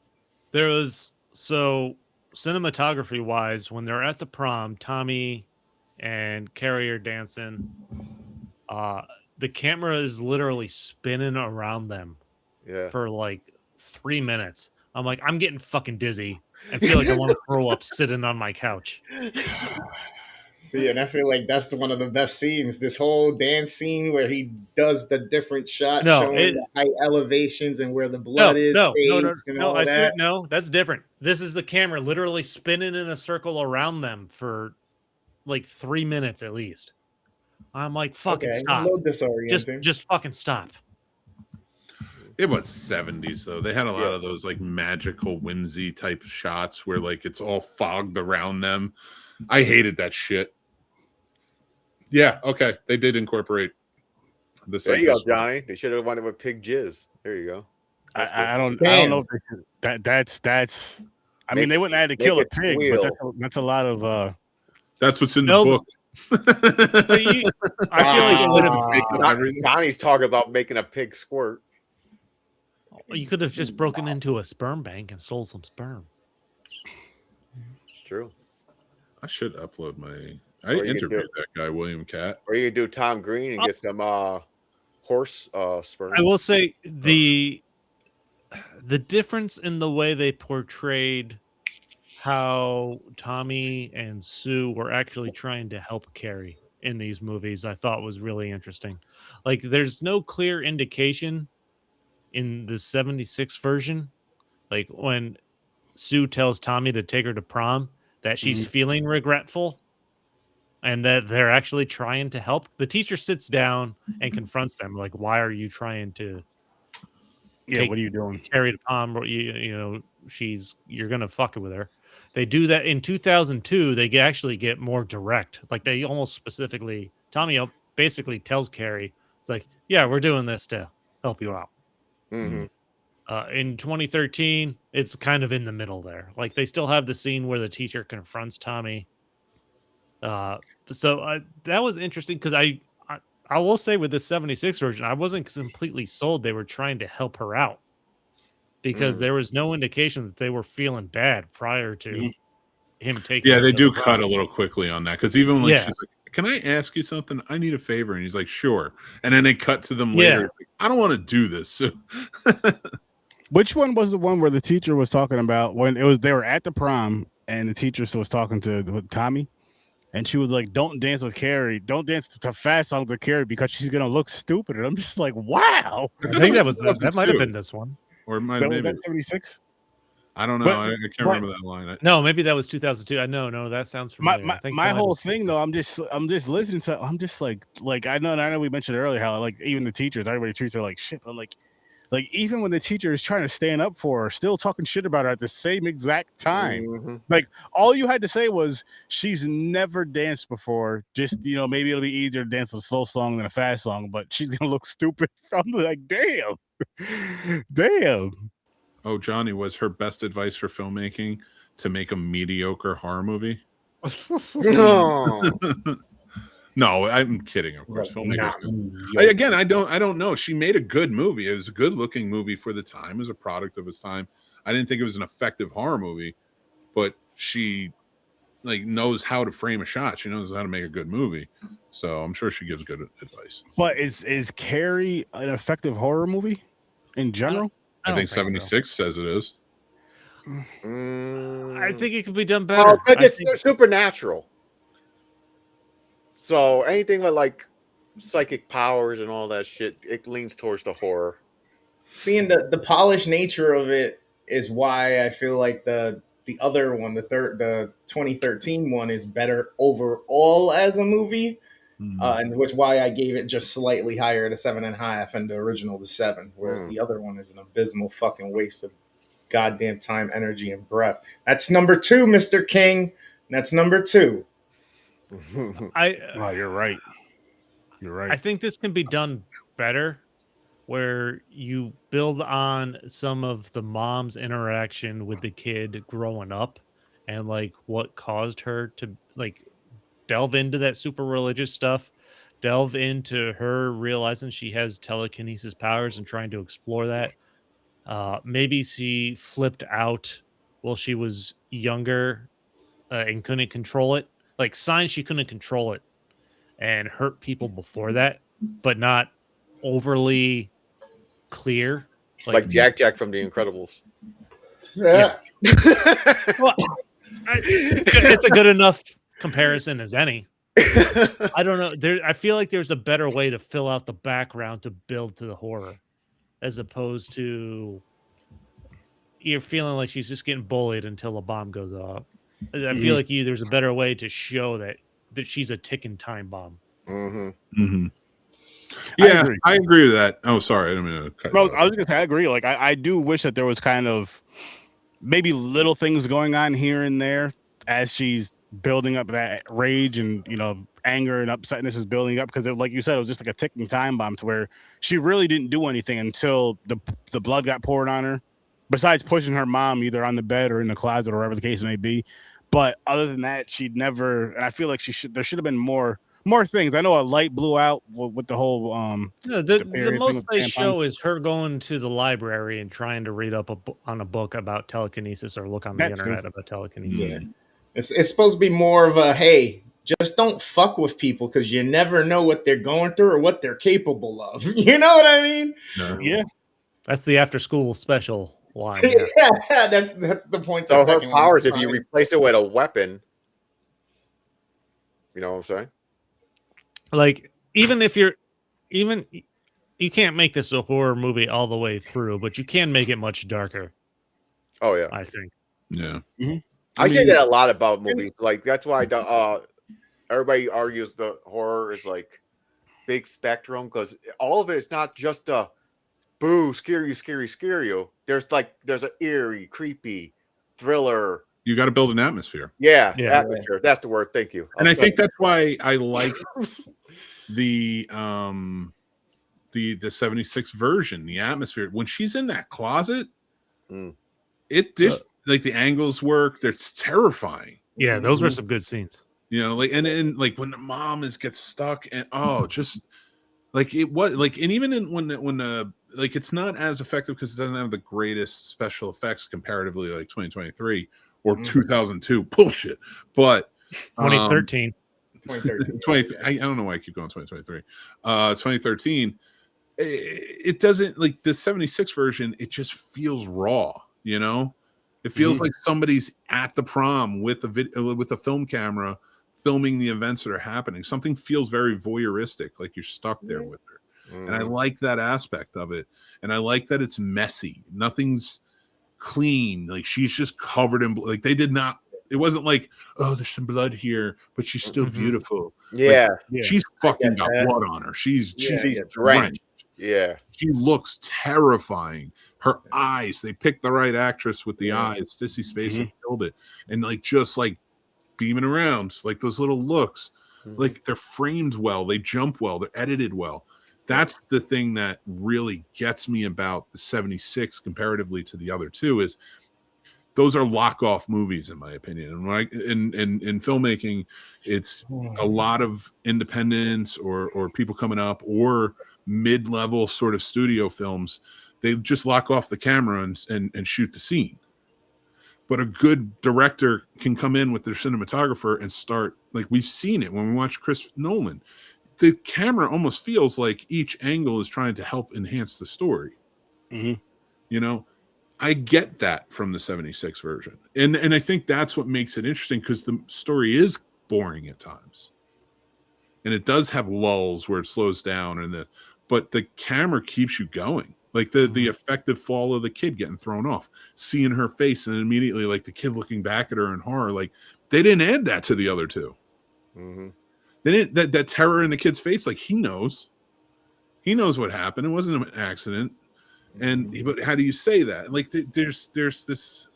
There was cinematography wise, when they're at the prom, Tommy and Carrie are dancing. The camera is literally spinning around them Yeah. for like 3 minutes. I'm like, I'm getting fucking dizzy. I feel like I want to throw up sitting on my couch. See, and I feel like that's one of the best scenes. This whole dance scene where he does the different shots No, showing it- the high elevations and where the No, blood is. no, staged and all I swear, that. no, that's different. This is the camera literally spinning in a circle around them for like 3 minutes at least. I'm like, fucking Okay, stop. a little disorienting. Just fucking stop. It was 70s though. They had a lot Yeah. of those like magical whimsy type shots where like it's all fogged around them. I hated that shit. Yeah, okay. They did incorporate the There you go, psycho stuff. Johnny. They should have went with pig jizz. There you go. That's good. I don't Damn. know if they should, that's. I Make mean, they wouldn't have had to make kill a it pig, squeal. but that's a lot of. That's what's in No, the book. But I feel like it would have. Fake up everything. Johnny's talking about making a pig squirt. You could have just broken into a sperm bank and stole some sperm. True. I should upload my. I Or you could do interviewed it. that guy, William Catt. Or you can do Tom Green and get some horse sperm. I will say the difference in the way they portrayed how Tommy and Sue were actually trying to help Carrie in these movies, I thought was really interesting. Like, there's no clear indication in the 76 version, like when Sue tells Tommy to take her to prom, that she's feeling regretful and that they're actually trying to help. The teacher sits down and confronts them, like, why are you trying to Yeah, what are you doing? Carrie to prom? You're gonna fuck it with her. They do that in 2002. They actually get more direct. Like, they almost specifically, Tommy basically tells Carrie, it's like, yeah, we're doing this to help you out. Mhm. In 2013, it's kind of in the middle there. Like, they still have the scene where the teacher confronts Tommy. So that was interesting because I will say with the 76 version, I wasn't completely sold they were trying to help her out because there was no indication that they were feeling bad prior to him taking. Yeah, her they to do the cut prom. a little quickly on that because even like Yeah. she's like, "Can I ask you something? I need a favor," and he's like, "Sure." And then they cut to them Yeah. later. It's like, I don't want to do this. So Which one was the one where the teacher was talking about when they were at the prom and the teacher was talking to Tommy, and she was like, "Don't dance with Carrie. Don't dance to fast songs with Carrie because she's gonna look stupid." And I'm just like, "Wow." I think that might have 2002. been this one. or might That was maybe 76. I don't know. But- I can't remember that line. No, maybe that was 2002. No, that sounds familiar. I think My that whole was- thing though, I'm just listening to. I'm just like I know we mentioned earlier how like even the teachers, everybody treats her like shit. But like even when the teacher is trying to stand up for her, still talking shit about her at the same exact time. Mhm. Like all you had to say was she's never danced before. Just maybe it'll be easier to dance a slow song than a fast song, but she's gonna look stupid. I'm like, damn. Oh, Johnny, was her best advice for filmmaking to make a mediocre horror movie? No. No, I'm kidding. Of course, filmmakers. Nah. Again, I don't know. She made a good movie. It was a good-looking movie for the time. It was a product of its time. I didn't think it was an effective horror movie, but she knows how to frame a shot. She knows how to make a good movie. So I'm sure she gives good advice. But is Carrie an effective horror movie in general? I think 76 says it is. I think it could be done better. Well, but it's supernatural. So anything with like psychic powers and all that shit, it leans towards the horror. Seeing the polished nature of it is why I feel like the other one, the 2013 one, is better overall as a movie, and which why I gave it just slightly higher to 7.5, and the original to 7, where the other one is an abysmal fucking waste of goddamn time, energy, and breath. That's number 2, Mr. King. That's number 2. Oh, you're right. You're right. I think this can be done better, where you build on some of the mom's interaction with the kid growing up and like what caused her to like delve into that super religious stuff, delve into her realizing she has telekinesis powers and trying to explore that. Maybe she flipped out while she was younger and couldn't control it. Like signs she couldn't control it and hurt people before that, but not overly clear. Like Jack from The Incredibles. Yeah. Well, it's a good enough comparison as any. I don't know. I feel like there's a better way to fill out the background to build to the horror, as opposed to you're feeling like she's just getting bullied until a bomb goes off. I feel like there's a better way to show that she's a ticking time bomb. Yeah, I agree with that. Oh, sorry, I didn't mean to cut. No, I was gonna say I agree. Like I do wish that there was kind of maybe little things going on here and there as she's building up that rage and anger and upsetness is building up, because like you said, it was just like a ticking time bomb to where she really didn't do anything until the blood got poured on her. Besides pushing her mom either on the bed or in the closet or whatever the case may be, but other than that, she'd never. And I feel like there should have been more things. I know a light blew out with the whole. The most they show is her going to the library and trying to read up on a book about telekinesis or look on the internet about telekinesis. Yeah. It's supposed to be more of a hey, just don't fuck with people because you never know what they're going through or what they're capable of. You know what I mean? No. Yeah, that's the after school special line. Yeah, that's the point. So her powers, if you replace it with a weapon, you know what I'm saying? Like even if you can't make this a horror movie all the way through, but you can make it much darker. Oh yeah, I think. Yeah. Mm-hmm. I say that a lot about movies. Like that's why everybody argues the horror is like big spectrum, because all of it is not just a boo, scary. There's an eerie, creepy thriller. You got to build an atmosphere. Yeah, atmosphere. That's the word. Thank you. And I think that's why I like the 76 version, the atmosphere. When she's in that closet, it just like the angles work. It's terrifying. Yeah, those were some good scenes. Like and like when the mom gets stuck and just like it was like, and even when like it's not as effective because it doesn't have the greatest special effects comparatively like 2023 or 2002 bullshit, but 2013. 2013. I don't know why I keep going 2023. 2013. It doesn't like the 76 version. It just feels raw. It feels like somebody's at the prom with a film camera filming the events that are happening. Something feels very voyeuristic, like you're stuck there with her. And I like that aspect of it. And I like that it's messy. Nothing's clean. Like she's just covered in like they did not. It wasn't like, oh, there's some blood here, but she's still beautiful. Yeah, like, she's fucking got blood on her. She's drenched. Yeah, she looks terrifying. Her eyes, they picked the right actress with the eyes. Sissy Spacek killed it, and like just like beaming around, like those little looks, like they're framed well, they jump well, they're edited well. That's the thing that really gets me about the 76 comparatively to the other two is those are lock-off movies, in my opinion. And when in filmmaking, it's a lot of independents or people coming up or mid-level sort of studio films. They just lock off the camera and shoot the scene. But a good director can come in with their cinematographer and start, like we've seen it when we watch Chris Nolan. The camera almost feels like each angle is trying to help enhance the story. Mm-hmm. You know, I get that from the 76 version. And I think that's what makes it interesting, because the story is boring at times. And it does have lulls where it slows down, but the camera keeps you going. Like the effective fall of the kid getting thrown off, seeing her face, and immediately like the kid looking back at her in horror. Like they didn't add that to the other two. Mm-hmm. They didn't, that terror in the kid's face. Like he knows what happened. It wasn't an accident. But how do you say that? Like there's this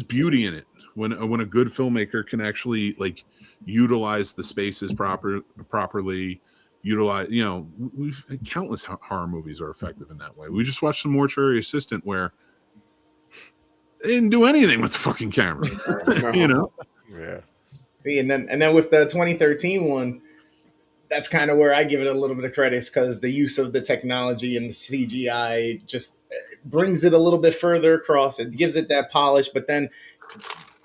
beauty in it when a good filmmaker can actually like utilize the spaces properly. Utilize, you know, we've countless horror movies are effective in that way. We just watched The Mortuary Assistant where they didn't do anything with the fucking camera. You know? Yeah. See, and then with the 2013 one, that's kind of where I give it a little bit of credit, because the use of the technology and the CGI just brings it a little bit further across. It gives it that polish, but then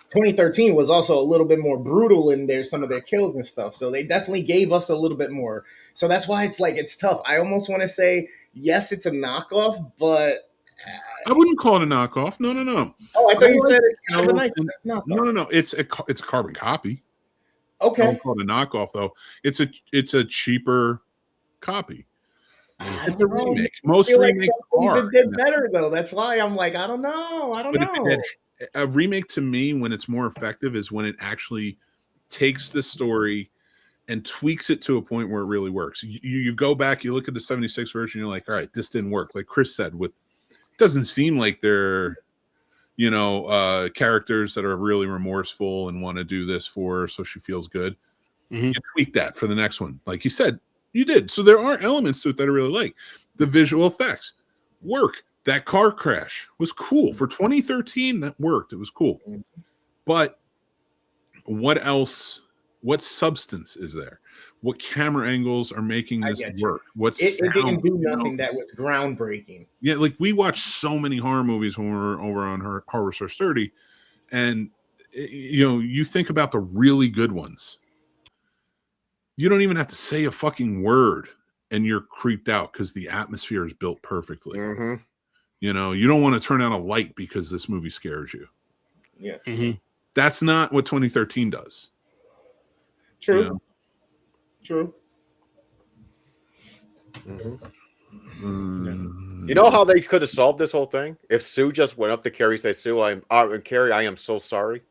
2013 was also a little bit more brutal in some of their kills and stuff. So they definitely gave us a little bit more. So that's why it's tough. I almost want to say, yes, it's a knockoff, but I wouldn't call it a knockoff. No. Oh, I thought you said it's kind of nice. No. It's a carbon copy. Okay. I don't call it a knockoff though. It's a cheaper copy. It's a remake. Most remakes are. It did better though. That's why I'm like, I don't know. A remake to me, when it's more effective, is when it actually takes the story and tweaks it to a point where it really works. You go back, you look at the 76 version, you're like, all right, this didn't work. Like Chris said, it doesn't seem like they're, you know, characters that are really remorseful and want to do this for her so she feels good. Mm-hmm. You tweak that for the next one. Like you said, you did. So there are elements to it that I really like. The visual effects work. That car crash was cool. For 2013, that worked. It was cool. But what else? What substance is there? What camera angles are making this work? It didn't do nothing that was groundbreaking. Yeah, like we watched so many horror movies when we were over on Horror Source 30, and you know, you think about the really good ones. You don't even have to say a fucking word, and you're creeped out because the atmosphere is built perfectly. Mm-hmm. You know, you don't want to turn on a light because this movie scares you. Yeah. Mm-hmm. That's not what 2013 does. True. You know? True. Mm-hmm. You know how they could have solved this whole thing? If Sue just went up to Carrie and said, Carrie, I am so sorry.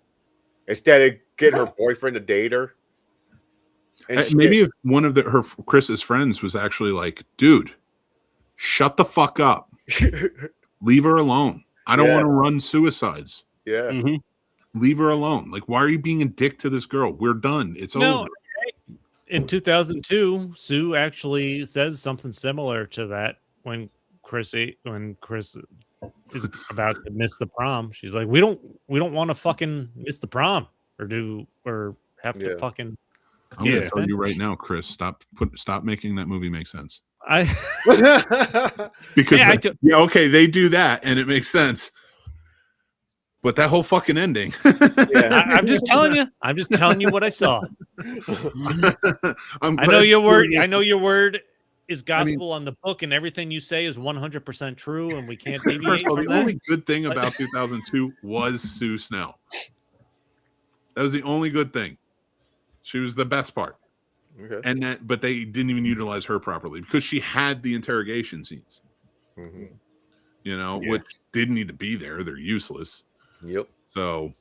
Instead of getting her boyfriend to date her. Maybe if one of Chris's friends was actually like, dude, shut the fuck up. Leave her alone. I don't want to run suicides. Yeah. Mm-hmm. Leave her alone. Like, why are you being a dick to this girl? We're done. It's over. In 2002, Sue actually says something similar to that when Chris is about to miss the prom. She's like, we don't want to fucking miss the prom or have to fucking. I'm gonna tell you right now, Chris. Stop making that movie make sense. Because okay, they do that and it makes sense. But that whole fucking ending. I'm just telling you what I saw. I know your word is gospel on the book, and everything you say is 100% true, and we can't deviate from the that. only good thing about 2002 was Sue Snell. That was the only good thing. She was the best part. Okay. But they didn't even utilize her properly because she had the interrogation scenes. Mm-hmm. You know, which didn't need to be there. They're useless. Yep. So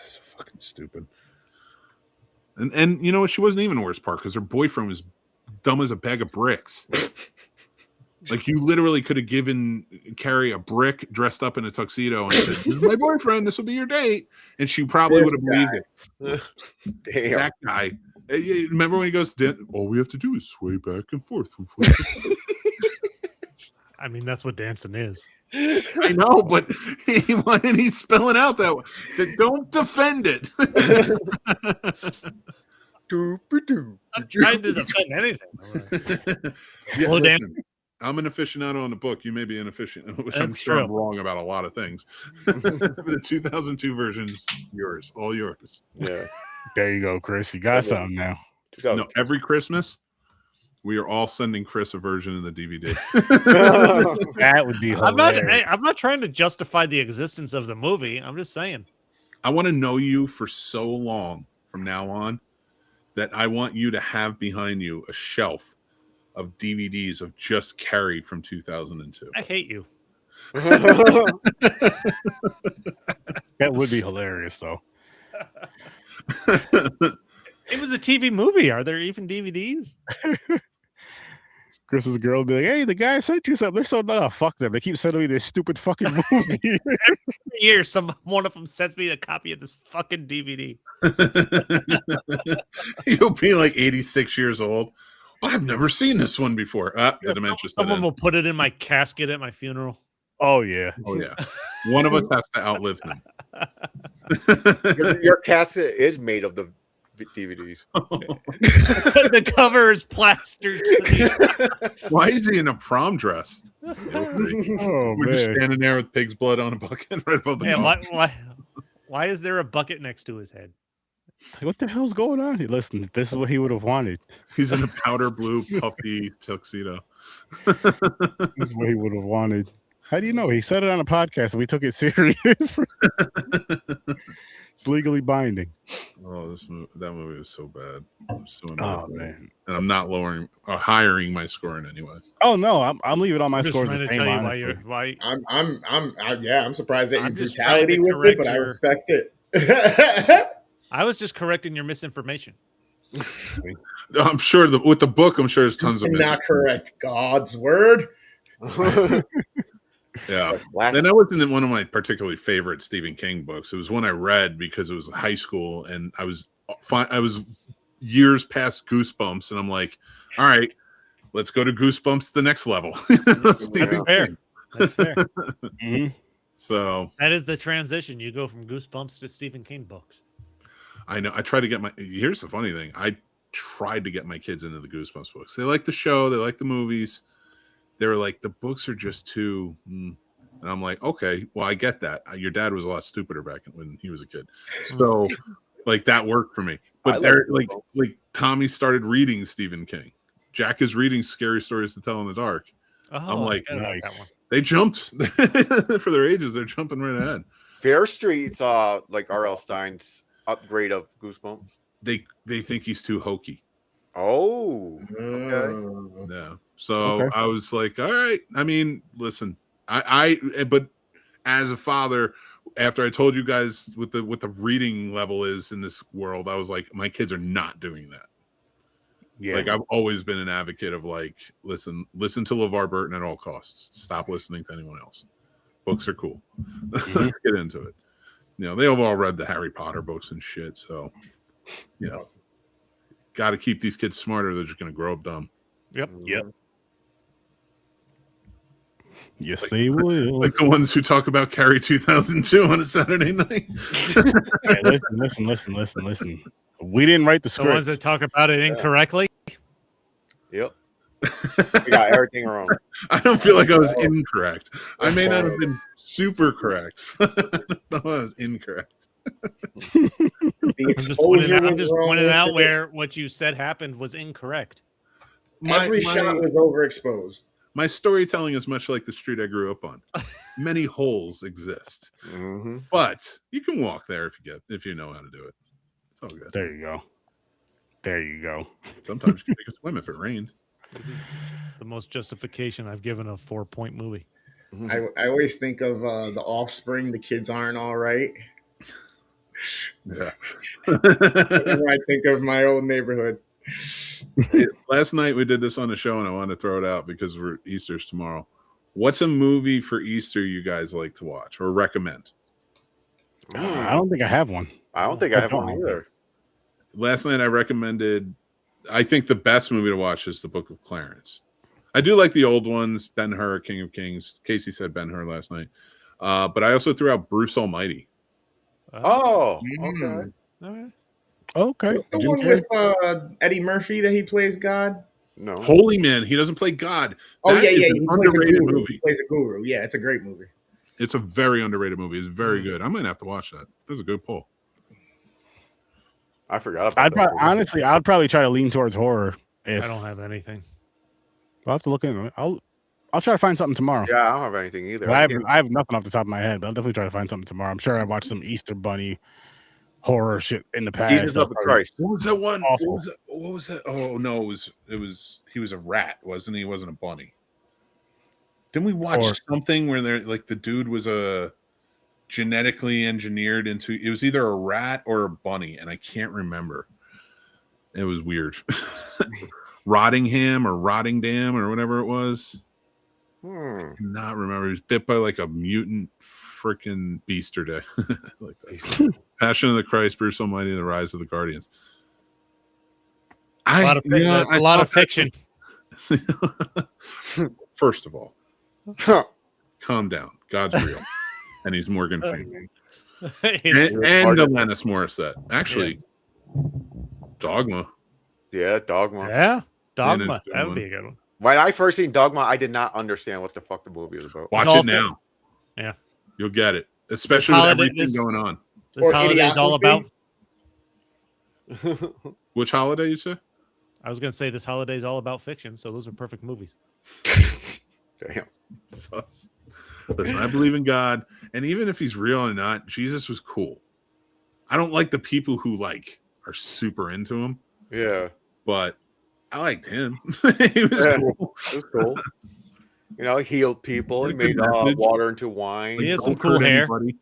fucking stupid. And you know what? She wasn't even the worst part because her boyfriend was dumb as a bag of bricks. Like you literally could have given Carrie a brick dressed up in a tuxedo and said, "This is my boyfriend. This will be your date," and she probably would have believed it. Damn. That guy. Remember when he goes, all we have to do is sway back and forth from foot to foot. I mean, that's what dancing is. I know, but he's spelling out that way. Don't defend it. I'm trying to defend anything. Yeah, Slow down. listen, I'm an aficionado on the book. You may be an aficionado, which I'm That's sure I'm true. wrong about a lot of things. The 2002 version's yours, all yours. Yeah. There you go, Chris. You got something now. No, every Christmas, we are all sending Chris a version of the DVD. That would be hilarious. I'm not trying to justify the existence of the movie. I'm just saying. I want to know you for so long from now on that I want you to have behind you a shelf of DVDs of just Carrie from 2002. I hate you. That would be hilarious, though. It was a TV movie. Are there even DVDs? Chris's girl would be like, "Hey, the guy sent you something. They're so fuck them. They keep sending me this stupid fucking movie." Every year, one of them sends me a copy of this fucking DVD. You'll be like 86 years old. Well, I've never seen this one before. The dementia. Someone will put it in my casket at my funeral. Oh yeah. Oh yeah. One of us has to outlive him. Your cassette is made of the DVDs. The cover is plastered. Why is he in a prom dress? Oh, We're just man. standing there with pig's blood on a bucket right above the Yeah, why is there a bucket next to his head? What the hell's going on here? Listen, this is what he would have wanted. He's in a powder blue puffy tuxedo. This is what he would have wanted. How do you know? He said it on a podcast and we took it serious. It's legally binding. Oh, that movie was so bad. I'm so annoyed. Oh man. And I'm not lowering or hiring my score in any way. Oh no, I'm leaving all my I'm just scores trying the to same. tell you Honestly. why. I'm surprised at your I'm just trying brutality to with correct it, but I your- respect it. I was just correcting your misinformation. I'm sure with the book, I'm sure there's tons of Not correct. God's word. Yeah. Last And that wasn't one of my particularly favorite Stephen King books. It was one I read because it was high school and I was years past Goosebumps, and I'm like, all right, let's go to Goosebumps the next level. Stephen fair. King. That's fair. Mhm. So That is the transition. You go from Goosebumps to Stephen King books. I know I try to get here's the funny thing. I tried to get my kids into the Goosebumps books. They like the show, they like the movies. They were like, the books are just too and I'm like, okay, well, I get that. Your dad was a lot stupider back when he was a kid. So like that worked for me. But they're like Tommy started reading Stephen King. Jack is reading Scary Stories to Tell in the Dark. Oh, I'm like, I forgot about nice. that one. They jumped for their ages. They're jumping right ahead. Fair Street's like R.L. Stein's upgrade of Goosebumps. They think he's too hokey. Oh, Okay. Yeah. So Okay. I was like, all right. I mean, listen, but as a father, after I told you guys what the reading level is in this world, I was like, my kids are not doing that. Yeah. Like I've always been an advocate of like, listen to LeVar Burton at all costs. Stop listening to anyone else. Books are cool. Let's get into it. You know, they've all read the Harry Potter books and shit. So, you know, got to keep these kids smarter. They're just going to grow up dumb. Yep. Yes, they will. Like the ones who talk about Carrie 2002 on a Saturday night. Hey, listen. We didn't write the The ones script. that talk about it incorrectly. yep. We got everything wrong. I don't feel like I was incorrect. I may not have been super correct. No, I was incorrect. The I'm just exposure pointing was wrong with out it. where what you said happened was incorrect. Every shot was overexposed. My storytelling is much like the street I grew up on. Many holes exist, Mm-hmm. but you can walk there if you know how to do it. It's all good. There you go. Sometimes you can take a swim if it rains. This is the most justification I've given a 4-point movie. I always think of The Offspring. The kids aren't all right. Yeah. Whenever I think of my old neighborhood. Last night we did this on the show, and I wanted to throw it out because Easter's tomorrow. What's a movie for Easter you guys like to watch or recommend? I don't think I have one. I don't think I have one either. Last night I recommended. I think the best movie to watch is The Book of Clarence. I do like the old ones. Ben-Hur, King of Kings. Casey said Ben-Hur last night. But I also threw out Bruce Almighty. Oh, okay. Mm. All right. Okay. What's the Jim one Carrey. with Eddie Murphy that he plays God? No. Holy Man, he doesn't play God. Oh That yeah, is yeah. an He plays a underrated guru. movie. He plays a guru. Yeah, it's a great movie. It's a very underrated movie. It's very good. I might have to watch that. That's a good pull. I forgot about that. Honestly, I'd probably try to lean towards horror. If I don't have anything. I'll have to look into it. I'll try to find something tomorrow. Yeah, I don't have anything either. But I have nothing off the top of my head, but I'll definitely try to find something tomorrow. I'm sure I watched some Easter Bunny horror shit in the past. Jesus of the Christ. What was that one? Awful. What was that? Oh no, it was he was a rat, wasn't he? He wasn't a bunny. Didn't we watch something where there like the dude was a genetically engineered into it was either a rat or a bunny, and I can't remember. It was weird. Rottingham or Rottingdam or whatever it was. I cannot remember. He was bit by like a mutant freaking beaster day. Like that. Passion of the Christ, Bruce Almighty, and the Rise of the Guardians. A lot of fiction. First of all, calm down. God's real, and he's Morgan Freeman and Alanis Morissette. Actually, Yes. Dogma. Yeah, Dogma. Yeah, Dogma. That would be a good one. When I first seen Dogma, I did not understand what the fuck the movie was about. Watch It's all it now. Yeah, You'll get it, especially with everything going on. This Or holiday's all Idiocracy. about. Which holiday you say? I was going to say this holiday's all about fiction, so those are perfect movies. Damn. Sus. Listen, I believe in God, and even if he's real or not, Jesus was cool. I don't like the people who like are super into him, Yeah. but I liked him. He was cool. It was cool. You know, he healed people. He made water into wine. He has Don't some cool hurt hair. anybody.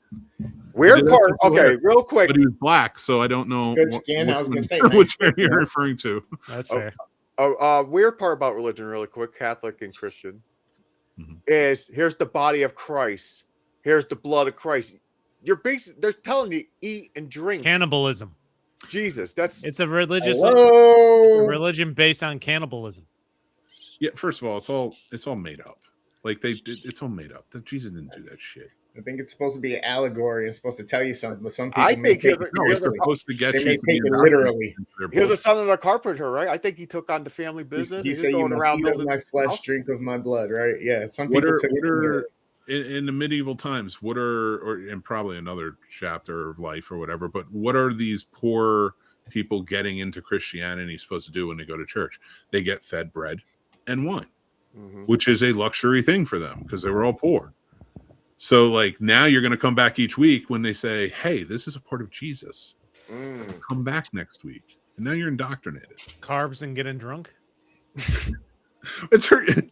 Weird He part. did have some cool Okay, hair. real quick. But he was black, so I don't know Good skin, I was gonna say, which nice hair skin, you're yeah. referring to. That's Oh, fair. Weird part about religion, really quick, Catholic and Christian, is here's the body of Christ. Here's the blood of Christ. They're telling you eat and drink. Cannibalism. Jesus, that's It's a religious Hello. religion based on cannibalism. Yeah, first of all, it's all made up. Like it's all made up. That Jesus didn't do that shit. I think it's supposed to be an allegory. It's supposed to tell you something, but some people I may think take you're- No, Here's it's a- supposed to get they you may to take be it literally. he was a son of a carpenter, right? I think he took on the family business. You He's say you going must around eat of building my flesh, houses. drink of my blood, right? Yeah, some What people are took it literally. in the medieval times? What are or in probably another chapter of life or whatever? But what are these poor people getting into Christianity supposed to do when they go to church? They get fed bread and wine, which is a luxury thing for them because they were all poor. So, like, now you're going to come back each week when they say, "Hey, this is a part of Jesus. Come back next week." And now you're indoctrinated. Carbs and getting drunk. It's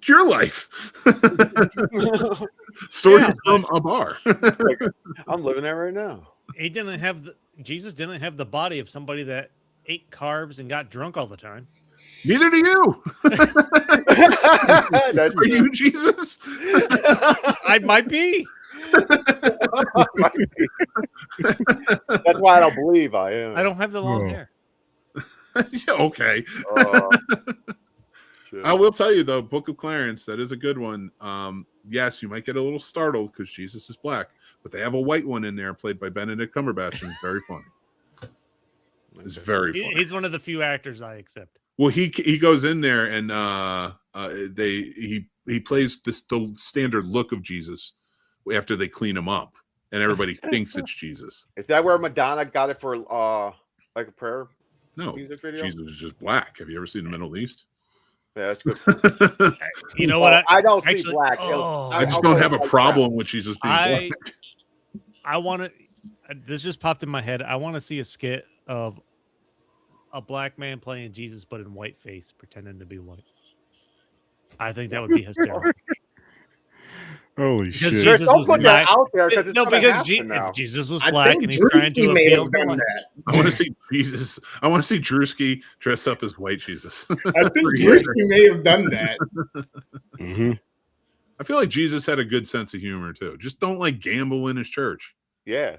your life. Story Yeah, from a bar. Like, I'm living that right now. He didn't have Jesus didn't have the body of somebody that ate carbs and got drunk all the time. Neither do you. That's Are you Jesus? I might be. That's why I don't believe I am. I don't have the long Oh. hair. Yeah, okay. Shit. I will tell you though, Book of Clarence, that is a good one. Yes, you might get a little startled because Jesus is black, but they have a white one in there played by Benedict Cumberbatch, and it's very funny. It's very funny. He's one of the few actors I accept. Well, he goes in there and he plays the standard look of Jesus after they clean him up, and everybody thinks it's Jesus. Is that where Madonna got it for like a prayer No, music video? Jesus is just black. Have you ever seen the Middle East? Yeah, that's good. You know what? I don't see actually- black. oh. I just I'll don't go have a like problem with Jesus being I black. I want to. This just popped in my head. I want to see a skit of a black man playing Jesus, but in white face, pretending to be white. I think that would be hysterical. Holy Because shit! Jesus Don't was put black. that out there because No, because if Jesus was I black think and he's trying Drewski to may appeal have to done white, that. I want to see Jesus. I want to see Drewski dress up as white Jesus. I think For Drewski sure. may have done that. I feel like Jesus had a good sense of humor too. Just don't like gamble in his church. yeah.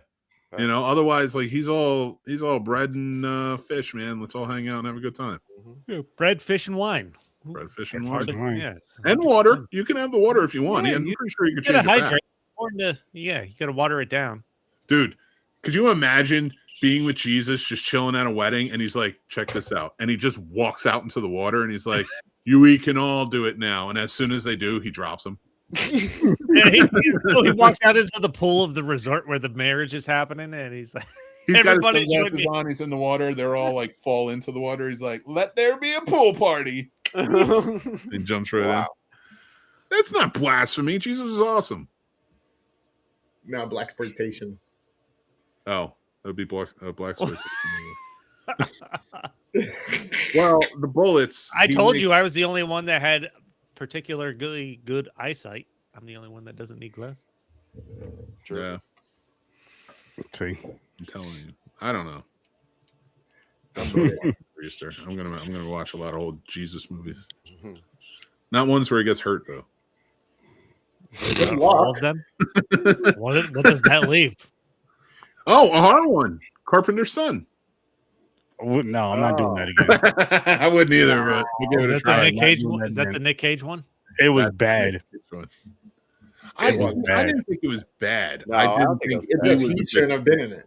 You know, otherwise, like he's all bread and fish, man. Let's all hang out and have a good time. bread, fish, and wine. Bread, fish, and It's hard wine. to, wine. yeah, And water. You can have the water if you want. Yeah, I'm you pretty sure you can gotta change it back. hydrate. Yeah, you gotta water it down. Dude, could you imagine being with Jesus, just chilling at a wedding, and he's like, check this out. And he just walks out into the water and he's like, we can all do it now. And as soon as they do, he drops them. Yeah, he walks out into the pool of the resort where the marriage is happening, and he's like, He's Everybody got his join sunglasses me. on. He's in the water. They're all like fall into the water. He's like, let there be a pool party. And jumps right in. That's not blasphemy. Jesus is awesome. No, blaxploitation. Oh, that would be black. Well, the bullets. I told you I was the only one that had particularly good eyesight. I'm the only one that doesn't need glass. Yeah, Let's see. I'm telling you. I don't know. That's what I'm watching for Easter. I'm gonna watch a lot of old Jesus movies. Not ones where he gets hurt though. Good All luck. of them. What does that leave? Oh, a horror one. Carpenter's Son. No, I'm not doing that again. I wouldn't either, but we'll give it a Is that the try. Nick Not Cage doing one? that Is that again. the Nick Cage one? It was bad. I It was bad. didn't think it was bad. No, I I didn't don't think think it was It's just he shouldn't have been in it.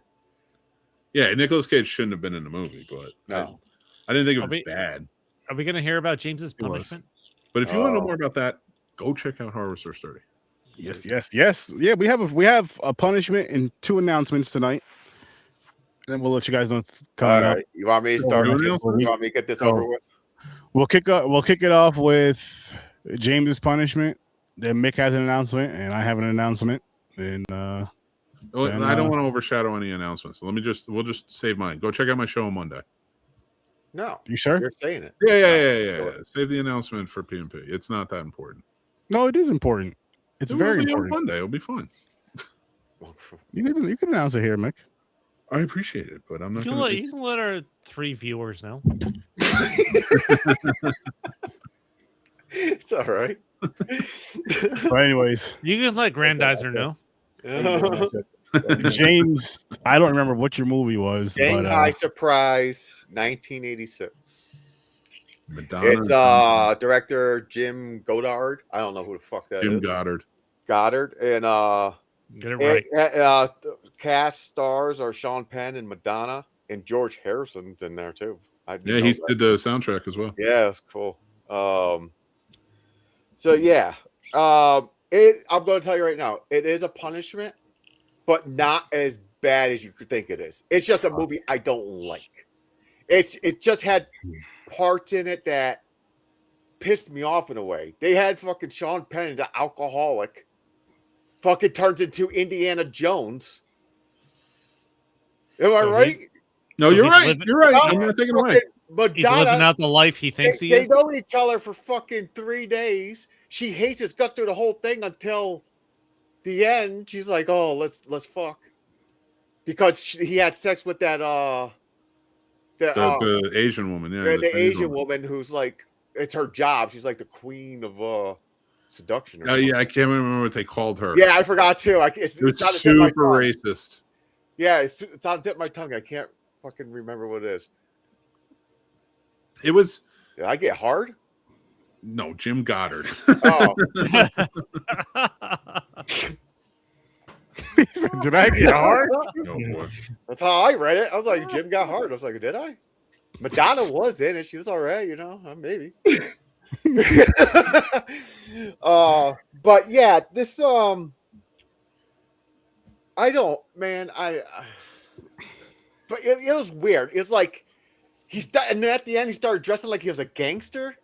Yeah, Nicolas Cage shouldn't have been in the movie, but No. I didn't think it Are was we- bad. Are we going to hear about James's was. punishment? But if you want to know Oh. more about that, go check out Horror Store Sturdy. Yes. Yeah, we have a punishment and 2 announcements tonight. Then we'll let you guys know what's All coming up. right. You want me to start? you You want want me to get this So- over with? We'll kick it off with James's punishment. Then Mick has an announcement, and I have an announcement. And Well, Then, I don't want to overshadow any announcements. So we'll just save mine. Go check out my show on Monday. No. you sure? You're saying it. Yeah. Save the announcement for P&P. It's not that important. No, it is important. It's It very will be on important. Monday. It'll be fun. You can announce it here, Mick. I appreciate it, but I'm not You going can, you can let our 3 viewers know. It's all right. But anyways, You can let Grandizer know. James, I don't remember what your movie was, but Shanghai Surprise, 1986. Madonna. It's director Jim Goddard. I don't know who the fuck that is. Jim Goddard. Goddard. And Get it right. cast stars are Sean Penn and Madonna, and George Harrison's in there too. I didn't Yeah, know he that. did the soundtrack as well. Yeah, that's cool. So yeah, I'm going to tell you right now, it is a punishment, but not as bad as you could think it is. It's just a movie I don't like. It just had parts in it that pissed me off in a way. They had fucking Sean Penn, the alcoholic, fucking turns into Indiana Jones. Am I So right? No, So you're he's right. living- You're right. No, I'm not taking it away. fucking He's living Madonna, out the life he thinks he they is. know each other for fucking 3 days. She hates his guts through the whole thing until the end. She's like, "Oh, let's fuck," because he had sex with that The Asian woman, yeah. the Chinese Asian woman who's like, it's her job. She's like the queen of seduction. Or Oh something. yeah, I can't remember what they called her. Yeah, I forgot too. It's It was on the tip of my super tongue. racist. Yeah, it's on the tip of my tongue. I can't fucking remember what it is. It was Did I get hard? no Jim Goddard. Oh, did I get hard? No boy. that's how I read it. I was like, Jim got hard. I was like, did I? Madonna was in it. She was all right, maybe. But yeah, this I don't, man. But it was weird. It's like and then at the end he started dressing like he was a gangster.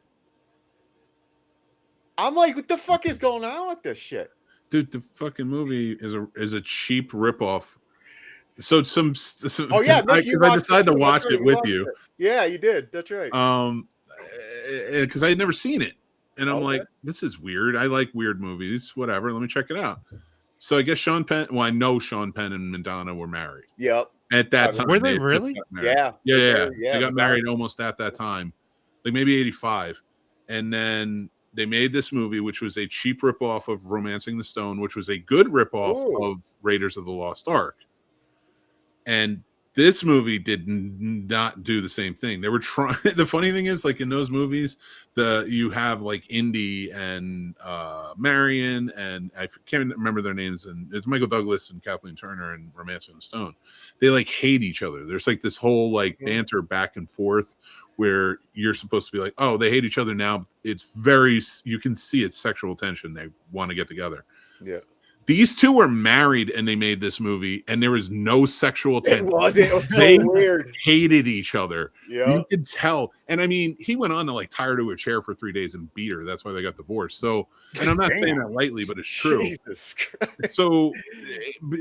I'm like, what the fuck is going on with this shit? Dude, the fucking movie is a cheap ripoff. So some Oh yeah, Nick, you I watched decided it to too. watch That's right, it with watched you. it. Yeah, you did. That's right. Because I had never seen it, and I'm Okay. like, this is weird. I like weird movies. Whatever. Let me check it out. So I guess Sean Penn. Well, I know Sean Penn and Madonna were married Yep. at that Were time. they had really? just got married. Yeah. Yeah. Yeah, They got Madonna. married almost at that time, like maybe 85, and then they made this movie, which was a cheap ripoff of Romancing the Stone, which was a good ripoff Ooh. of Raiders of the Lost Ark. And This movie did not do the same thing. They were trying. The funny thing is, like in those movies, you have like Indy and Marion, and I can't remember their names, and it's Michael Douglas and Kathleen Turner and Romancing the Stone. They like hate each other. There's like this whole like banter back and forth where you're supposed to be like, oh, they hate each other now. It's very, you can see it's sexual tension. They want to get together. Yeah. These two were married and they made this movie, and there was no sexual tension. It was so They weird. hated each other. Yeah. You could tell. And I mean, he went on to like tie her to a chair for 3 days and beat her. That's why they got divorced. So, and I'm not saying that lightly, but it's true. Jesus Christ. So,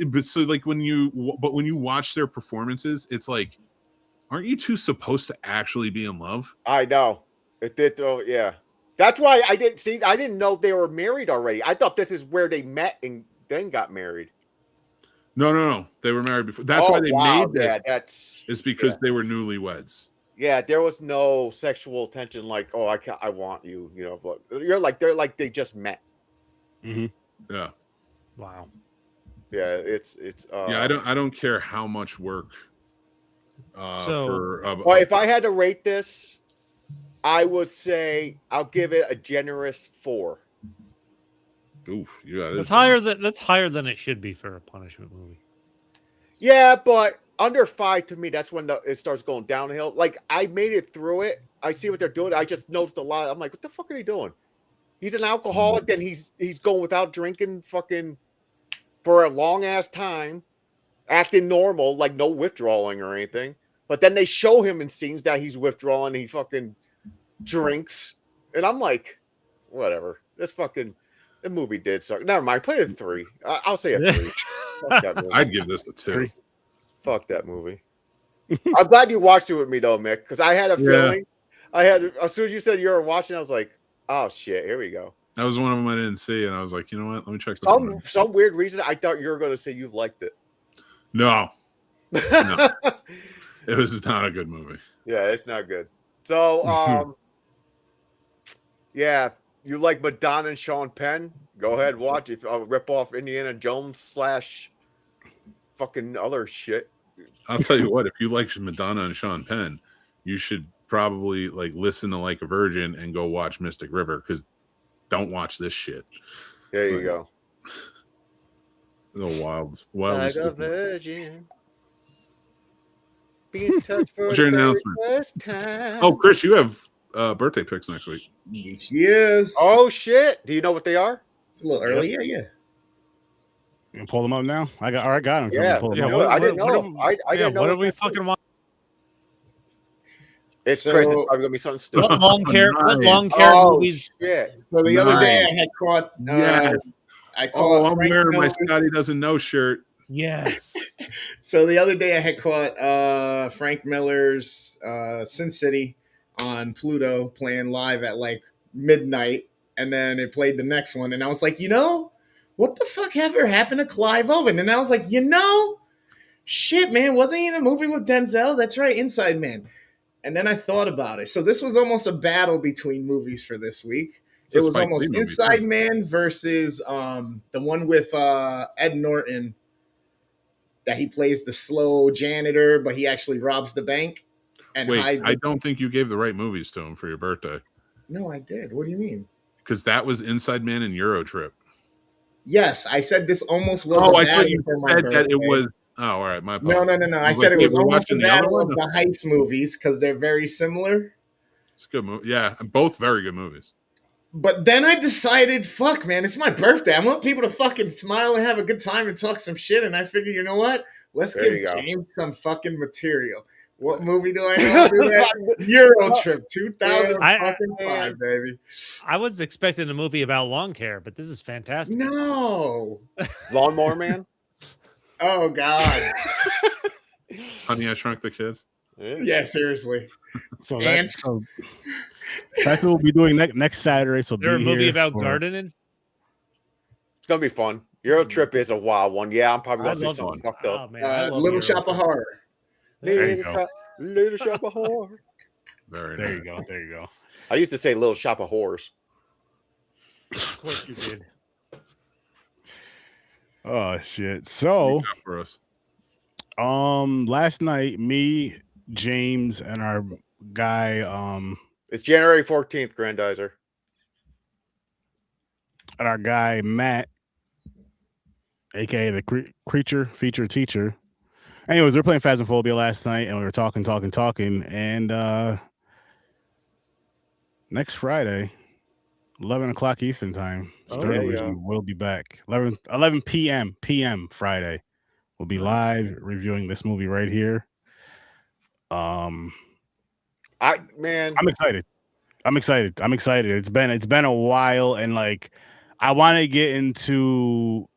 but so like when you watch their performances, it's like, aren't you two supposed to actually be in love? I know. It did though, yeah. That's why I didn't know they were married already. I thought this is where they met and then got married. No. They were married before. That's why they made this. Yeah, it's because they were newlyweds. Yeah, there was no sexual tension like, oh, I want you, you know. But they're like they just met. Mm-hmm. Yeah. Wow. Yeah, it's yeah, I don't care how much work well, if I had to rate this, I would say I'll give it a generous 4. Ooh, yeah, that's higher than it should be for a punishment movie. Yeah, but under 5 to me, that's when it starts going downhill. Like I made it through it. I see what they're doing. I just noticed a lot. I'm like, what the fuck are they doing? He's an alcoholic, and he's going without drinking fucking for a long ass time, acting normal, like no withdrawing or anything. But then they show him in scenes that he's withdrawing. He fucking drinks, and I'm like, whatever. This fucking the movie did suck. Never mind. Put it in 3. I'll say a 3. Fuck that movie. I'd give this a 2. Fuck that movie. I'm glad you watched it with me though, Mick, because I had a feeling. As soon as you said you were watching, I was like, oh shit, here we go. That was one of them I didn't see, and I was like, you know what? Let me check this out. Some weird reason I thought you were going to say you liked it. No. It was not a good movie. Yeah, it's not good. So, yeah, you like Madonna and Sean Penn? Go ahead, watch. If I'll rip off Indiana Jones / fucking other shit. I'll tell you what. If you like Madonna and Sean Penn, you should probably like listen to Like a Virgin and go watch Mystic River, because don't watch this shit. There you go. The wild. Like a virgin. Being touched for What's your the announcement? first time. Oh, Chris, you have birthday picks next week. Yes. Oh shit! Do you know what they are? It's a little early. Yeah. You can pull them up now. I got them. Yeah, pull them yeah. up. I didn't know. I didn't know. What are we fucking watching? It's Chris. It's probably gonna be something stupid. What long hair? What long hair movies? Shit. So the other day I had caught. I caught. I'm wearing my Scotty Doesn't Know shirt. Yes. So the other day I had caught Frank Miller's Sin City on Pluto playing live at like midnight, and then it played the next one, and I was like, what the fuck ever happened to Clive Owen? And I was like, shit, man, wasn't he in a movie with Denzel? That's right, Inside Man. And then I thought about it. So this was almost a battle between movies for this week. It was almost Inside Man versus the one with Ed Norton, that he plays the slow janitor, but he actually robs the bank. And wait, I don't think you gave the right movies to him for your birthday. No, I did. What do you mean? Because that was Inside Man and Euro Trip. Yes, I said this almost was. Oh, I thought you said that it was. Oh, all right, my apologies. No. I said it was almost a battle of the heist movies because they're very similar. It's a good movie. Yeah, both very good movies. But then I decided, fuck, man, it's my birthday. I want people to fucking smile and have a good time and talk some shit. And I figured, you know what? Let's give James some fucking material. What movie do I know to do that? Euro Trip 2005, baby. I was expecting a movie about lawn care, but this is fantastic. No. Lawnmower Man? Oh, God. Honey, I Shrunk the Kids? Yeah, seriously. So that's what we'll be doing next Saturday. So is there a movie about gardening? It's gonna be fun. Euro Trip is a wild one. Yeah, I'm probably gonna see something fucked up. Oh, man, Little Shop of Horror. There you go. Little Shop of Horror. Very There nice. you go. There you go. I used to say Little Shop of Horrors. Of course you did. Oh shit. So for us. Last night, me, James, and our guy, It's January 14th, Grandizer. and our guy Matt, aka the creature feature teacher. Anyways, we were playing Phasmophobia last night, and we were talking, and next Friday, 11 o'clock Eastern time, Sturd-O-Vision will be back. 11 p.m. Friday. We'll be live reviewing this movie right here. I'm excited. It's been a while, and like I want to get into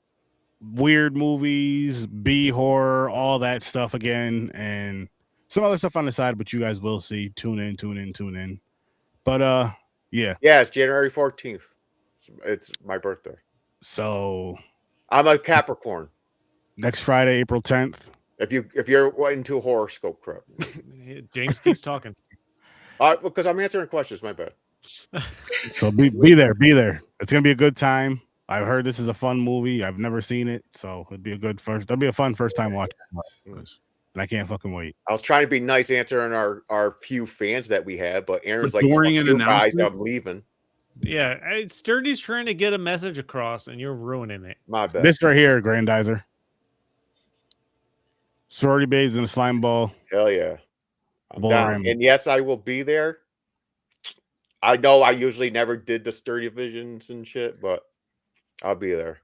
weird movies, B horror, all that stuff again, and some other stuff on the side, but you guys will see. Tune in. But yeah, it's January 14th. It's my birthday. So I'm a Capricorn. Next Friday, April 10th. If you're into horoscope crap. James keeps talking. Because I'm answering questions, my bad. So be there. It's gonna be a good time. I've heard this is a fun movie. I've never seen it, so it'll be a fun first time watch. And I can't fucking wait. I was trying to be nice answering our few fans that we have, but Aaron's like, during an guys, announcement, I'm leaving. Yeah, Sturdy's trying to get a message across, and you're ruining it. My bad. This right here, Grandizer. Sorority babes in a slime ball. Hell yeah. I'm down. And yes, I will be there. I know I usually never did the Sturd-O-Visions and shit, but I'll be there.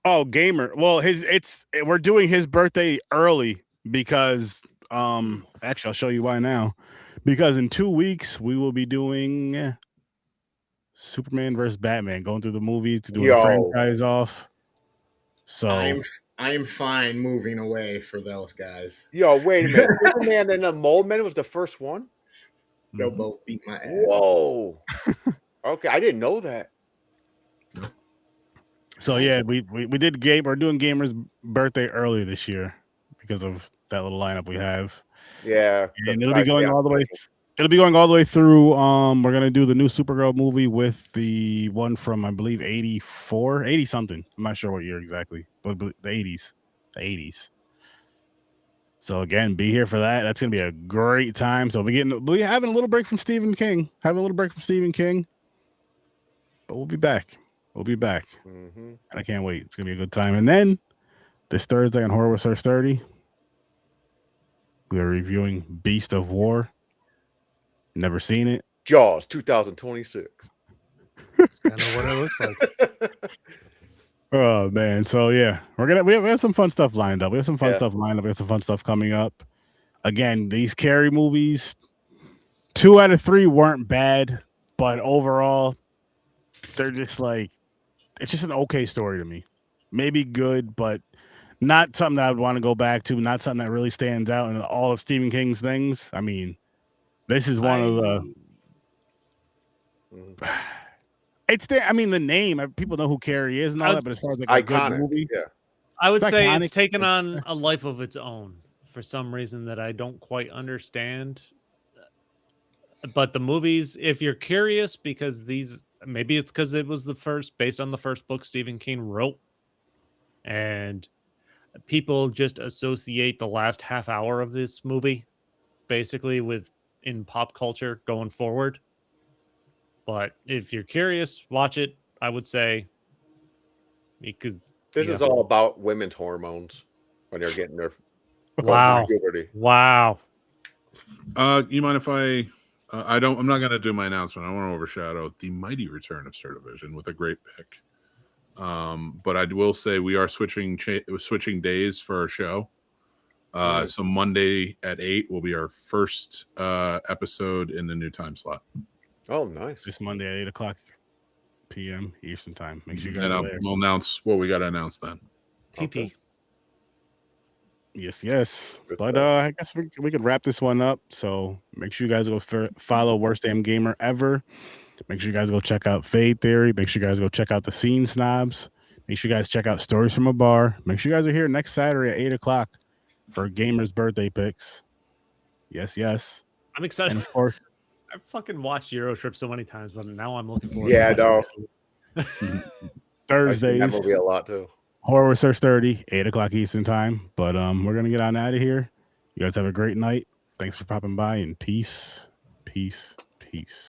Oh, gamer. Well, we're doing his birthday early because actually I'll show you why now. Because in 2 weeks we will be doing Superman versus Batman, going through the movies to do the franchise off. So I am fine moving away for those guys. Yo, wait a minute. Superman and the Mole Men was the first one? They'll both beat my ass. Whoa. Okay, I didn't know that. So yeah, we did we're doing Gamer's birthday early this year because of that little lineup we have. Yeah. And it'll be going all the way. It'll be going all the way through. We're gonna do the new Supergirl movie with the one from I believe 84, 80 something. I'm not sure what year exactly, but the 80s. So again, be here for that. That's gonna be a great time. So we having a little break from Stephen King. But we'll be back. Mm-hmm. And I can't wait. It's gonna be a good time. And then this Thursday on Horror with Sir Sturdy, we are reviewing Beast of War. Never seen it. Jaws 2026. That's kind of what it looks like. Oh man. So yeah, we have some fun stuff lined up. We have some fun stuff coming up. Again, these Carrie movies, 2 out of 3 weren't bad, but overall, they're just like, it's just an okay story to me. Maybe good, but not something that I would want to go back to. Not something that really stands out in all of Stephen King's things. I mean, this is one of the. It's there. I mean, the name. People know who Carrie is and all that, but as far as like a good movie, yeah. I would say iconic. it's taken on a life of its own for some reason that I don't quite understand. But the movies, if you're curious, because maybe it's because it was based on the first book Stephen King wrote, and people just associate the last half hour of this movie basically in pop culture going forward. But if you're curious, watch it. I would say because this is all about women's hormones when they're getting their puberty. Wow. You mind if I'm not going to do my announcement. I want to overshadow the mighty return of Sturd-O-Vision with a great pick. But I will say we are switching days for our show. So Monday at 8 will be our first episode in the new time slot. Oh, nice. This Monday at 8 o'clock p.m. Eastern time. Make sure you guys are there. We'll announce what we got to announce then. PP. Okay. Yes. But I guess we could wrap this one up. So make sure you guys go follow Worst Damn Gamer Ever. Make sure you guys go check out Fade Theory. Make sure you guys go check out the Scene Snobs. Make sure you guys check out Stories from a Bar. Make sure you guys are here next Saturday at 8 o'clock for Gamer's birthday picks. Yes. I'm excited. And of course, I fucking watched Eurotrip so many times, but now I'm looking forward. Yeah, I know. Thursdays. That movie a lot too. Horror with Sir Sturdy, 8 o'clock Eastern time. But we're gonna get on out of here. You guys have a great night. Thanks for popping by, and peace, peace, peace.